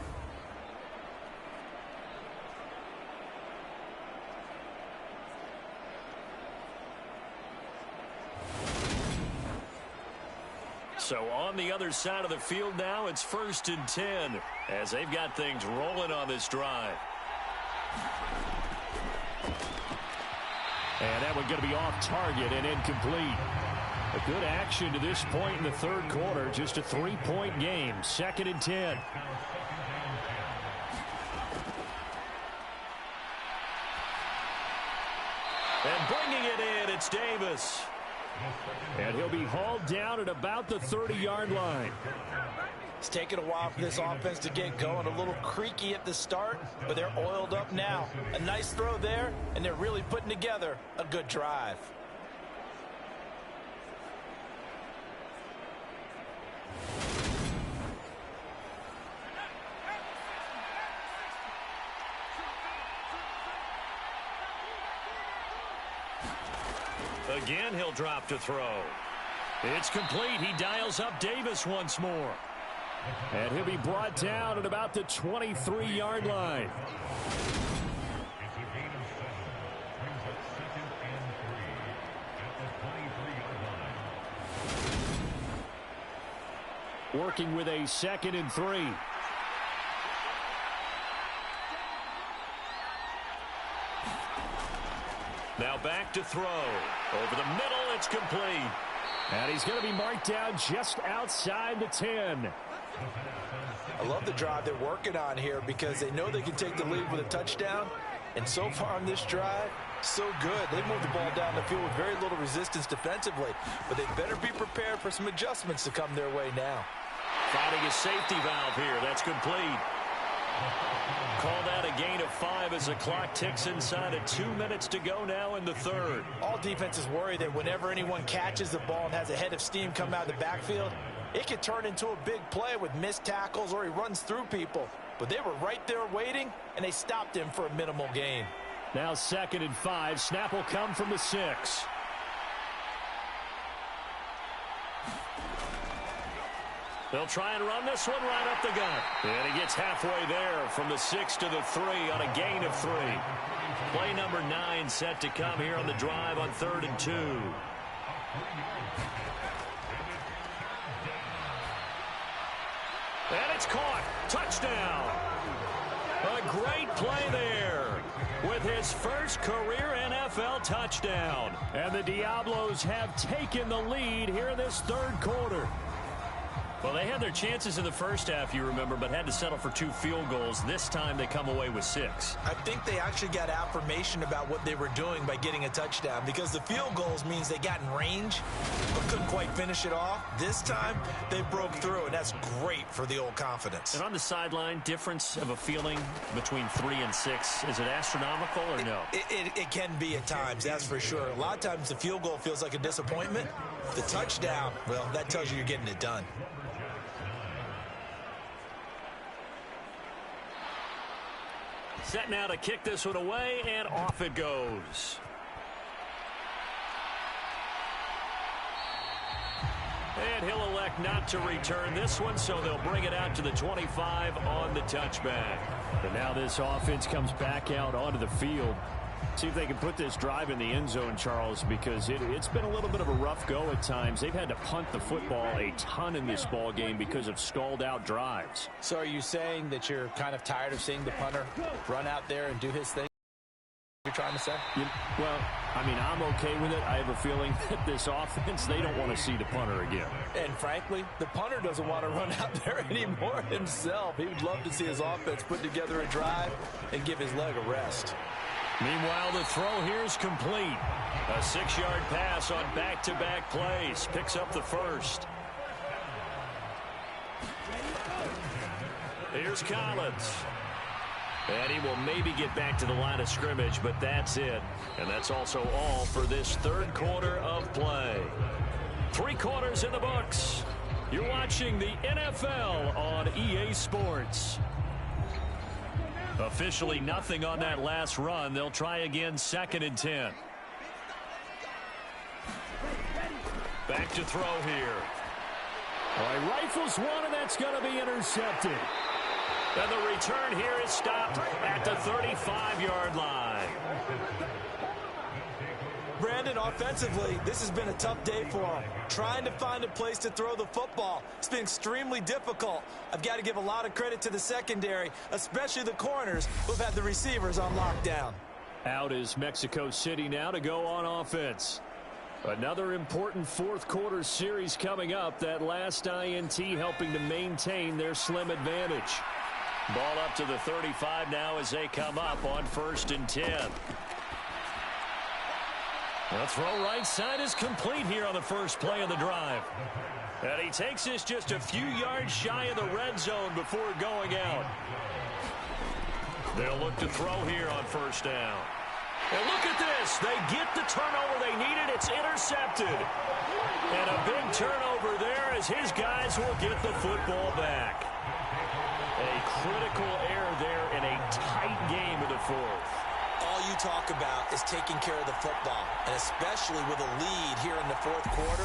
So on the other side of the field now, it's 1st and 10 as they've got things rolling on this drive. And that one going to be off target and incomplete. A good action to this point in the third quarter. Just a 3-point game. 2nd and 10. And bringing it in, it's Davis. And he'll be hauled down at about the 30-yard line. It's taken a while for this offense to get going. A little creaky at the start, but they're oiled up now. A nice throw there, and they're really putting together a good drive. Again, he'll drop to throw. It's complete. He dials up Davis once more. And he'll be brought down at about the 23-yard line. Working with a 2nd and 3. Now back to throw. Over the middle, it's complete. And he's going to be marked down just outside the 10. I love the drive they're working on here because they know they can take the lead with a touchdown. And so far on this drive, so good. They moved the ball down the field with very little resistance defensively. But they better be prepared for some adjustments to come their way now. Finding a safety valve here. That's complete. Call that a gain of 5 as the clock ticks inside of 2 minutes to go now in the third. All defenses worry that whenever anyone catches the ball and has a head of steam come out of the backfield, it could turn into a big play with missed tackles or he runs through people. But they were right there waiting, and they stopped him for a minimal gain. Now 2nd and 5. Snap will come from the 6. They'll try and run this one right up the gut. And he gets halfway there from the 6 to the 3 on a gain of 3. Play number 9 set to come here on the drive on 3rd and 2. And it's caught. Touchdown. A great play there with his first career NFL touchdown. And the Diablos have taken the lead here in this third quarter. Well, they had their chances in the first half, you remember, but had to settle for 2 field goals. This time they come away with 6. I think they actually got affirmation about what they were doing by getting a touchdown because the field goals means they got in range but couldn't quite finish it off. This time they broke through, and that's great for the old confidence. And on the sideline, difference of a feeling between 3 and 6, is it astronomical or no? It can be at times, that's for sure. A lot of times the field goal feels like a disappointment. The touchdown, well, that tells you you're getting it done. Set now to kick this one away, and off it goes. And he'll elect not to return this one, so they'll bring it out to the 25 on the touchback. But now this offense comes back out onto the field. See if they can put this drive in the end zone, Charles, because it's been a little bit of a rough go at times. They've had to punt the football a ton in this ball game because of stalled out drives. So are you saying that you're kind of tired of seeing the punter run out there and do his thing? You're trying to say? Well, I mean, I'm okay with it. I have a feeling that this offense, they don't want to see the punter again. And frankly, the punter doesn't want to run out there anymore himself. He would love to see his offense put together a drive and give his leg a rest. Meanwhile, the throw here is complete. A 6-yard pass on back-to-back plays. Picks up the first. Here's Collins. And he will maybe get back to the line of scrimmage, but that's it. And that's also all for this third quarter of play. 3 quarters in the books. You're watching the NFL on EA Sports. Officially nothing on that last run. They'll try again, 2nd and 10. Back to throw here. All right, rifles one, and that's going to be intercepted. And the return here is stopped at the 35-yard line. Brandon, offensively, this has been a tough day for him. Trying to find a place to throw the football. It's been extremely difficult. I've got to give a lot of credit to the secondary, especially the corners who've had the receivers on lockdown. Out is Mexico City now to go on offense. Another important fourth-quarter series coming up. That last INT helping to maintain their slim advantage. Ball up to the 35 now as they come up on 1st and 10. The throw right side is complete here on the first play of the drive. And he takes this just a few yards shy of the red zone before going out. They'll look to throw here on 1st down. And look at this. They get the turnover they needed. It's intercepted. And a big turnover there as his guys will get the football back. A critical error there in a tight game of the fourth. All you talk about is taking care of the football, and especially with a lead here in the fourth quarter,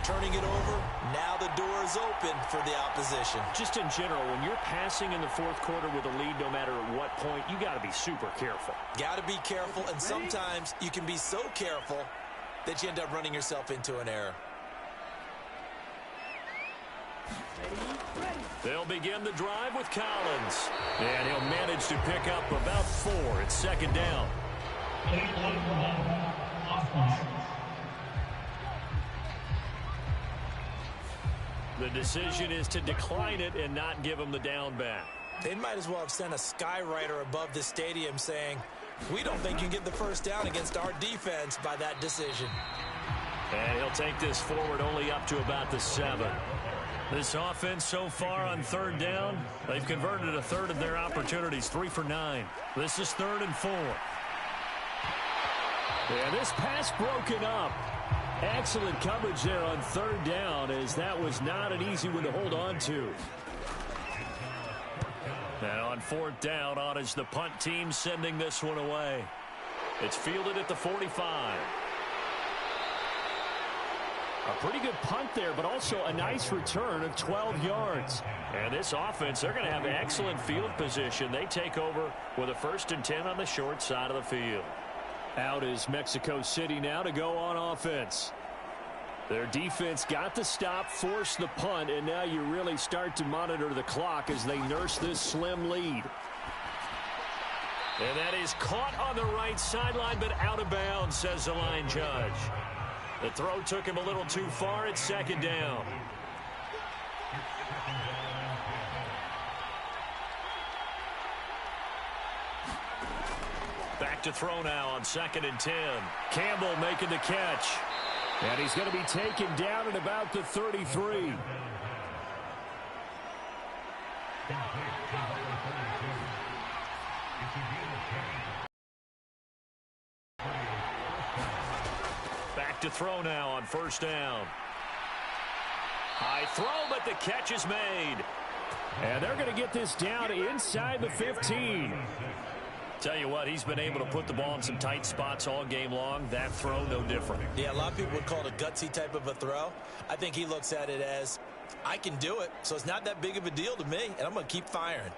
turning it over, now the door is open for the opposition. Just in general, when you're passing in the fourth quarter with a lead, no matter at what point, you got to be super careful. Got to be careful, and sometimes you can be so careful that you end up running yourself into an error. They'll begin the drive with Collins. And he'll manage to pick up about 4. It's 2nd down. The decision is to decline it and not give him the down back. They might as well have sent a skywriter above the stadium saying, we don't think you can get the first down against our defense by that decision. And he'll take this forward only up to about the 7. This offense so far on 3rd down, they've converted a third of their opportunities, 3 for 9. This is 3rd and 4. And this pass broken up. Excellent coverage there on 3rd down, as that was not an easy one to hold on to. And on 4th down, on is the punt team sending this one away. It's fielded at the 45. A pretty good punt there, but also a nice return of 12 yards. And this offense, they're going to have excellent field position. They take over with a 1st and 10 on the short side of the field. Out is Mexico City now to go on offense. Their defense got the stop, forced the punt, and now you really start to monitor the clock as they nurse this slim lead. And that is caught on the right sideline, but out of bounds, says the line judge. The throw took him a little too far. It's 2nd down. Back to throw now on 2nd and 10. Campbell making the catch. And he's going to be taken down at about the 33. Back to throw now on 1st down. High throw, but the catch is made. And they're going to get this down inside the 15. Tell you what, he's been able to put the ball in some tight spots all game long. That throw, no different. Yeah, a lot of people would call it a gutsy type of a throw. I think he looks at it as, I can do it, so it's not that big of a deal to me, and I'm going to keep firing.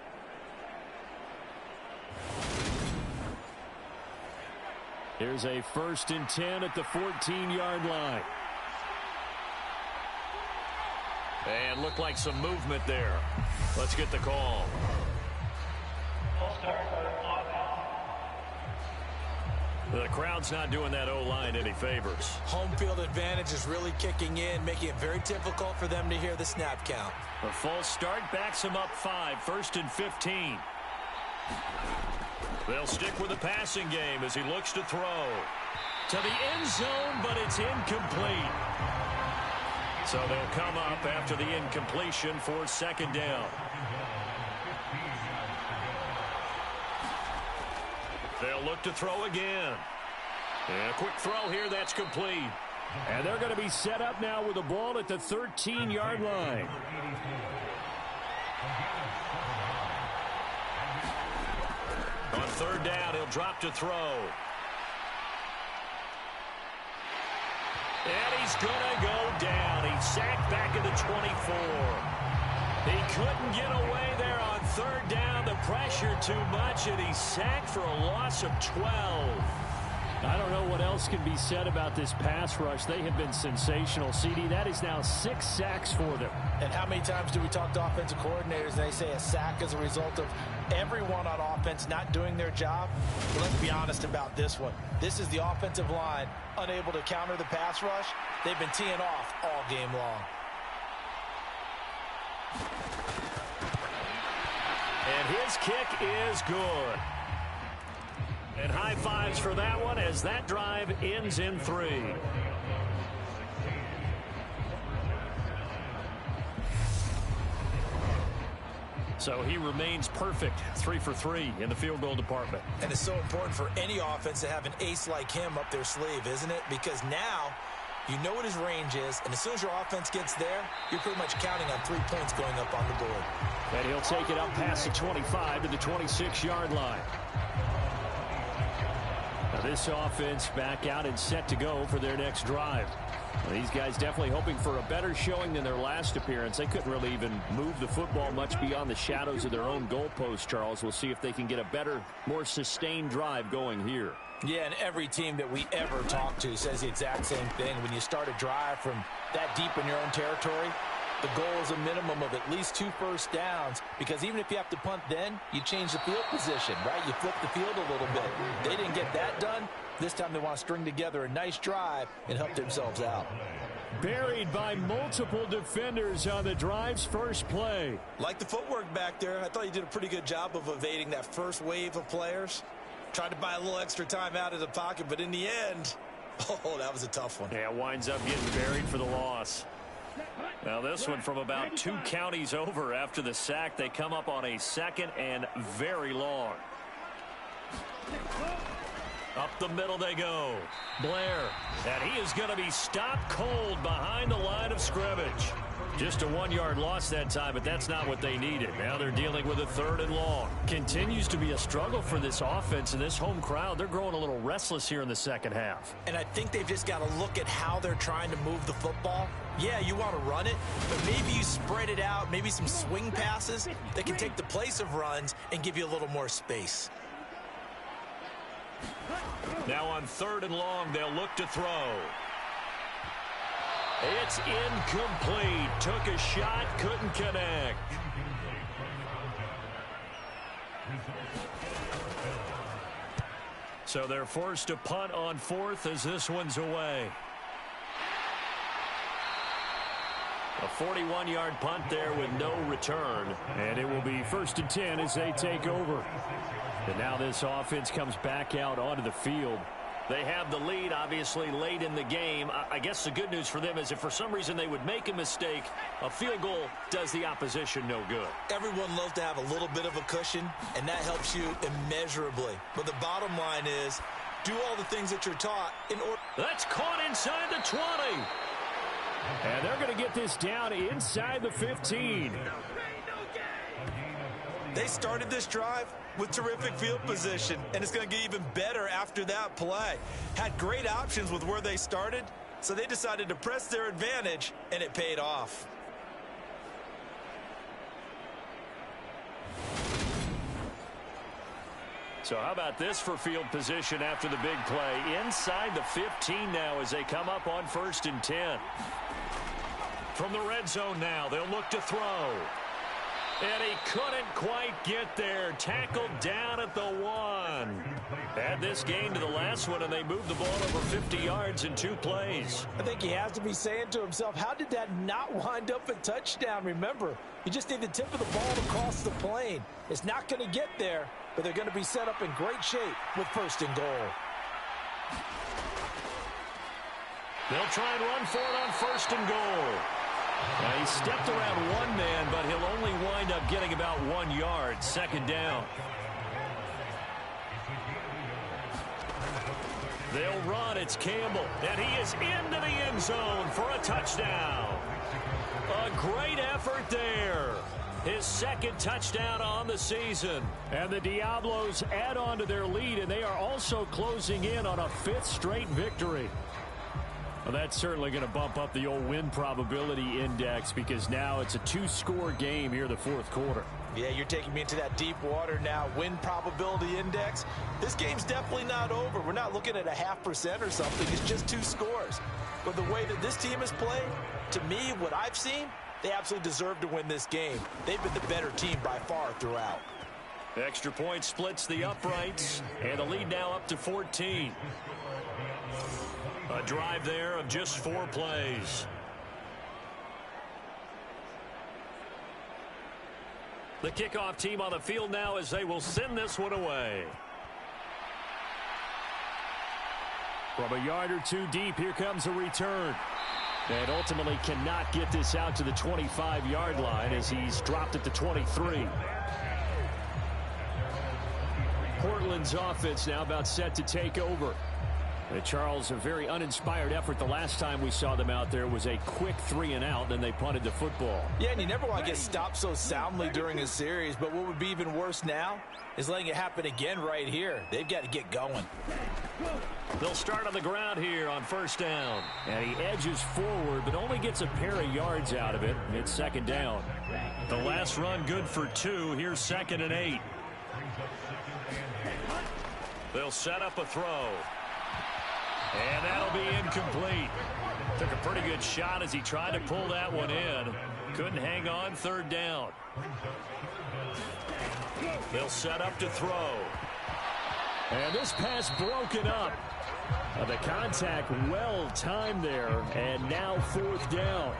Here's a 1st and 10 at the 14-yard line. And looked like some movement there. Let's get the call. The crowd's not doing that O-line any favors. Home field advantage is really kicking in, making it very difficult for them to hear the snap count. A false start backs him up 5, 1st and 15. They'll stick with the passing game as he looks to throw. To the end zone, but it's incomplete. So they'll come up after the incompletion for 2nd down. They'll look to throw again. And a quick throw here, that's complete. And they're going to be set up now with the ball at the 13-yard line. On 3rd down, he'll drop to throw. And he's going to go down. sacked back at the 24. He couldn't get away there on third down. The pressure too much, and he's sacked for a loss of 12. I don't know what else can be said about this pass rush. They have been sensational, CD. That is now 6 sacks for them. And how many times do we talk to offensive coordinators and they say a sack is a result of everyone on offense not doing their job? Well, let's be honest about this one. This is the offensive line unable to counter the pass rush. They've been teeing off all game long. And his kick is good. And high fives for that one as that drive ends in 3. So he remains perfect, 3 for 3 in the field goal department. And it's so important for any offense to have an ace like him up their sleeve, isn't it? Because now you know what his range is, and as soon as your offense gets there, you're pretty much counting on 3 points going up on the board. And he'll take it up past the 25 to the 26-yard line. Now this offense back out and set to go for their next drive. Well, these guys definitely hoping for a better showing than their last appearance. They couldn't really even move the football much beyond the shadows of their own goalpost, Charles. We'll see if they can get a better, more sustained drive going here. Yeah, and every team that we ever talk to says the exact same thing. When you start a drive from that deep in your own territory, the goal is a minimum of at least 2 first downs, because even if you have to punt then, you change the field position, right? You flip the field a little bit. They didn't get that done. This time they want to string together a nice drive and help themselves out. Buried by multiple defenders on the drive's first play. Like the footwork back there, I thought he did a pretty good job of evading that first wave of players. Tried to buy a little extra time out of the pocket, but in the end, oh, that was a tough one. Yeah, winds up getting buried for the loss. Now this one from about 2 counties over after the sack. They come up on a 2nd and very long. Up the middle they go. Blair. And he is going to be stopped cold behind the line of scrimmage. Just a 1-yard loss that time, but that's not what they needed. Now they're dealing with a 3rd and long. Continues to be a struggle for this offense and this home crowd. They're growing a little restless here in the second half. And I think they've just got to look at how they're trying to move the football. Yeah, you want to run it, but maybe you spread it out, maybe some swing passes that can take the place of runs and give you a little more space. Now on 3rd and long, they'll look to throw. It's incomplete. Took a shot, couldn't connect. So they're forced to punt on 4th as this one's away. A 41-yard punt there with no return. And it will be 1st and 10 as they take over. And now this offense comes back out onto the field. They have the lead, obviously, late in the game. I guess the good news for them is if for some reason they would make a mistake, a field goal does the opposition no good. Everyone loves to have a little bit of a cushion, and that helps you immeasurably. But the bottom line is, do all the things that you're taught in order. That's caught inside the 20. And they're going to get this down inside the 15. They started this drive with terrific field position, and it's going to get even better after that play. Had great options with where they started, so they decided to press their advantage, and it paid off. So how about this for field position after the big play? Inside the 15 now as they come up on 1st and 10. From the red zone now, they'll look to throw. And he couldn't quite get there. Tackled down at the 1. Add this game to the last one, and they moved the ball over 50 yards in 2 plays. I think he has to be saying to himself, how did that not wind up a touchdown? Remember, you just need the tip of the ball to cross the plane. It's not going to get there, but they're going to be set up in great shape with 1st and goal. They'll try and run for it on 1st and goal. Now, he stepped around 1 man, but he'll only wind up getting about 1 yard. 2nd down. They'll run. It's Campbell. And he is into the end zone for a touchdown. A great effort there. His 2nd touchdown on the season. And the Diablos add on to their lead, and they are also closing in on a 5th straight victory. Well, that's certainly going to bump up the old win probability index because now it's a 2-score game here in the fourth quarter. Yeah, you're taking me into that deep water now. Win probability index. This game's definitely not over. We're not looking at a 0.5% or something. It's just 2 scores. But the way that this team has played, to me, what I've seen, they absolutely deserve to win this game. They've been the better team by far throughout. Extra point splits the uprights, and the lead now up to 14. A drive there of just 4 plays. The kickoff team on the field now as they will send this one away. From a yard or 2 deep, here comes a return. And ultimately cannot get this out to the 25-yard line as he's dropped at the 23. Portland's offense now about set to take over. Charles, a very uninspired effort. The last time we saw them out there was a quick 3-and-out, then they punted the football. Yeah, and you never want to get stopped so soundly during a series, but what would be even worse now is letting it happen again right here. They've got to get going. They'll start on the ground here on first down. And he edges forward, but only gets a pair of yards out of it. It's second down. The last run good for 2. Here's 2nd and 8. They'll set up a throw. And that'll be incomplete. Took a pretty good shot as he tried to pull that one in. Couldn't hang on, 3rd down. They'll set up to throw. And this pass broken up. The contact well timed there, and now 4th down.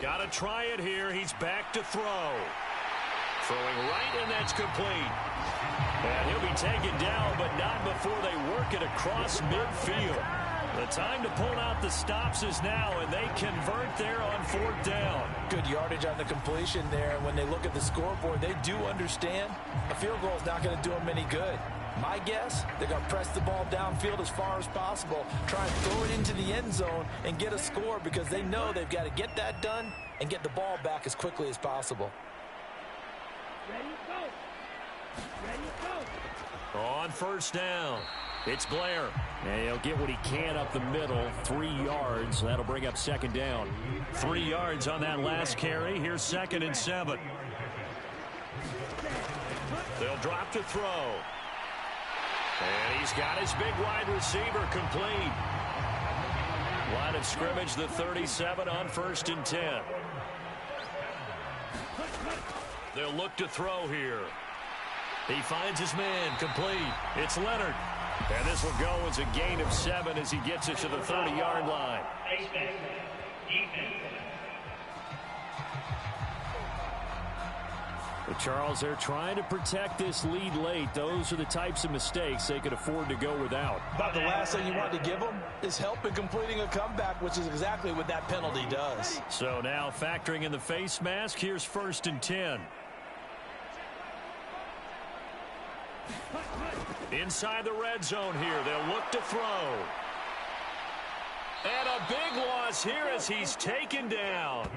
Got to try it here. He's back to throw. Throwing right, and that's complete. And he'll be taken down, but not before they work it across midfield. The time to pull out the stops is now, and they convert there on 4th down. Good yardage on the completion there. When they look at the scoreboard, they do understand a field goal is not going to do them any good. My guess, they're going to press the ball downfield as far as possible, try and throw it into the end zone and get a score because they know they've got to get that done and get the ball back as quickly as possible. On first down, it's Blair. And he'll get what he can up the middle, 3 yards. That'll bring up 2nd down. 3 yards on that last carry. Here's 2nd and 7. They'll drop to throw. And he's got his big wide receiver complete. Line of scrimmage, the 37 on 1st and 10. They'll look to throw here. He finds his man complete. It's Leonard. And this will go as a gain of 7 as he gets it to the 30-yard line. But Charles, they're trying to protect this lead late. Those are the types of mistakes they could afford to go without. About the last thing you want to give them is help in completing a comeback, which is exactly what that penalty does. So now factoring in the face mask, here's 1st and 10. Inside the red zone here, they'll look to throw. And a big loss here as he's taken down.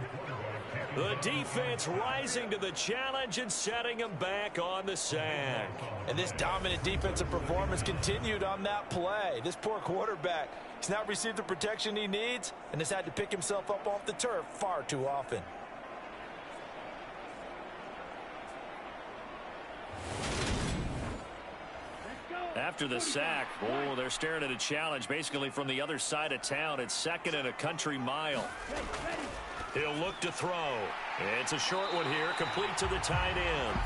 The defense rising to the challenge and setting him back on the sack. And this dominant defensive performance continued on that play. This poor quarterback, he's not received the protection he needs and has had to pick himself up off the turf far too often. After the sack, oh, they're staring at a challenge basically from the other side of town. It's 2nd and a country mile. He'll look to throw. It's a short one here, complete to the tight end.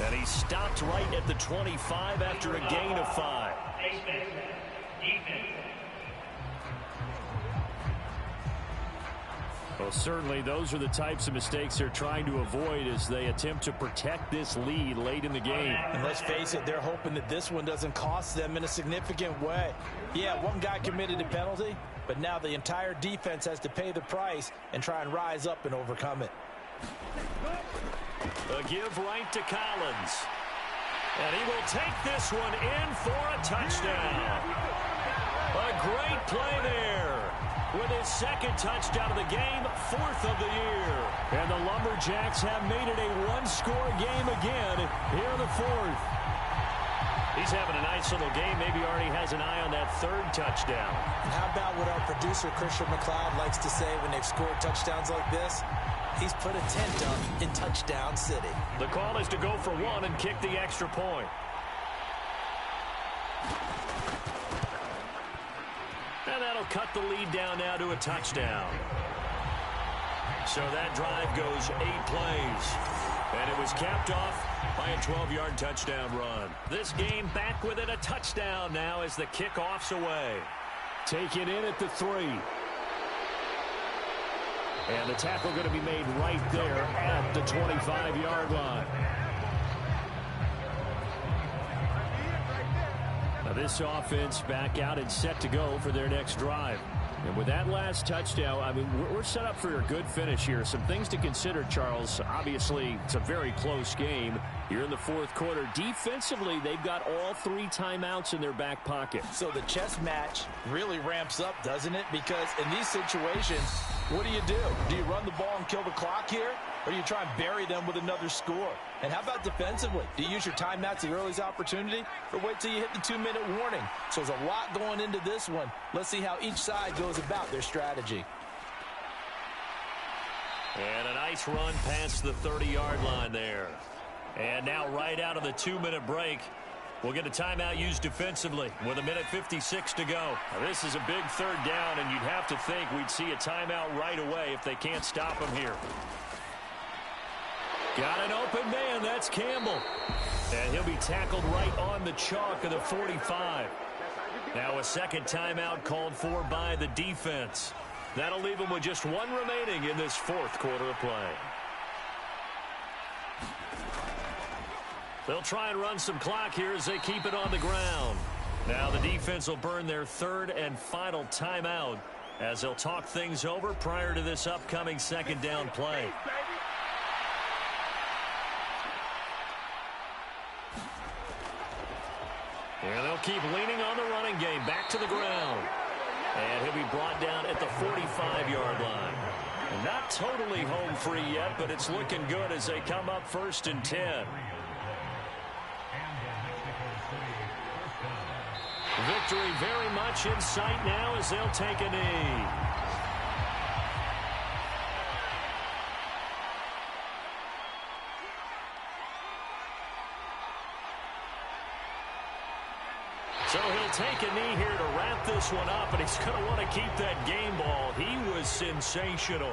And he stopped right at the 25 after a gain of 5. Well, certainly those are the types of mistakes they're trying to avoid as they attempt to protect this lead late in the game. And let's face it, they're hoping that this one doesn't cost them in a significant way. Yeah, one guy committed a penalty, but now the entire defense has to pay the price and try and rise up and overcome it. A give right to Collins. And he will take this one in for a touchdown. A great play there with his second touchdown of the game, 4th of the year. And the Lumberjacks have made it a one-score game again here in the 4th. He's having a nice little game. Maybe already has an eye on that 3rd touchdown. And how about what our producer, Christian McLeod, likes to say when they've scored touchdowns like this? He's put a tent up in Touchdown City. The call is to go for 1 and kick the extra point. And that'll cut the lead down now to a touchdown. So that drive goes 8 plays. And it was capped off by a 12-yard touchdown run. This game back within a touchdown now as the kickoff's away. Taken in at the 3. And the tackle going to be made right there at the 25-yard line. Now this offense back out and set to go for their next drive. And with that last touchdown, I mean, we're set up for a good finish here. Some things to consider, Charles. Obviously, it's a very close game. You're in the 4th quarter. Defensively, they've got all 3 timeouts in their back pocket. So the chess match really ramps up, doesn't it? Because in these situations, what do? Do you run the ball and kill the clock here? Or do you try and bury them with another score? And how about defensively? Do you use your timeouts at the earliest opportunity? Or wait till you hit the 2-minute warning? So there's a lot going into this one. Let's see how each side goes about their strategy. And a nice run past the 30-yard line there. And now right out of the 2-minute break, we'll get a timeout used defensively with 1:56 to go. Now, this is a big 3rd down, and you'd have to think we'd see a timeout right away if they can't stop him here. Got an open man. That's Campbell. And he'll be tackled right on the chalk of the 45. Now a second timeout called for by the defense. That'll leave him with just 1 remaining in this 4th quarter of play. They'll try and run some clock here as they keep it on the ground. Now the defense will burn their 3rd and final timeout as they'll talk things over prior to this upcoming 2nd down play. And they'll keep leaning on the running game. Back to the ground. And he'll be brought down at the 45-yard line. Not totally home free yet, but it's looking good as they come up 1st and 10. Victory very much in sight now as they'll take a knee. So he'll take a knee here to wrap this one up, and he's going to want to keep that game ball. He was sensational.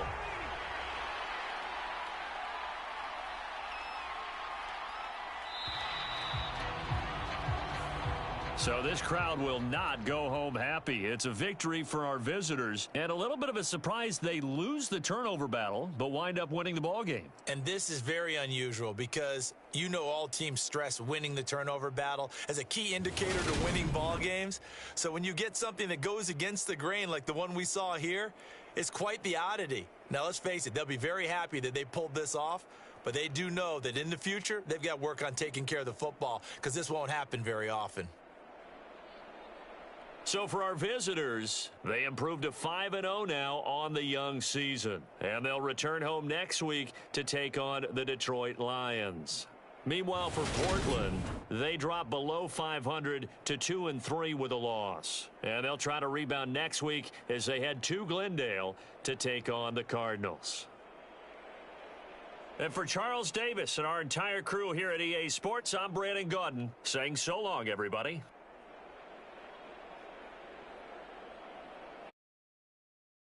So this crowd will not go home happy. It's a victory for our visitors, and a little bit of a surprise they lose the turnover battle, but wind up winning the ball game. And this is very unusual because you know all teams stress winning the turnover battle as a key indicator to winning ball games. So when you get something that goes against the grain like the one we saw here, it's quite the oddity. Now let's face it, they'll be very happy that they pulled this off, but they do know that in the future they've got work on taking care of the football because this won't happen very often. So for our visitors, they improved to 5-0 now on the young season. And they'll return home next week to take on the Detroit Lions. Meanwhile, for Portland, they drop below 500 to 2-3 with a loss. And they'll try to rebound next week as they head to Glendale to take on the Cardinals. And for Charles Davis and our entire crew here at EA Sports, I'm Brandon Gaudin saying so long, everybody.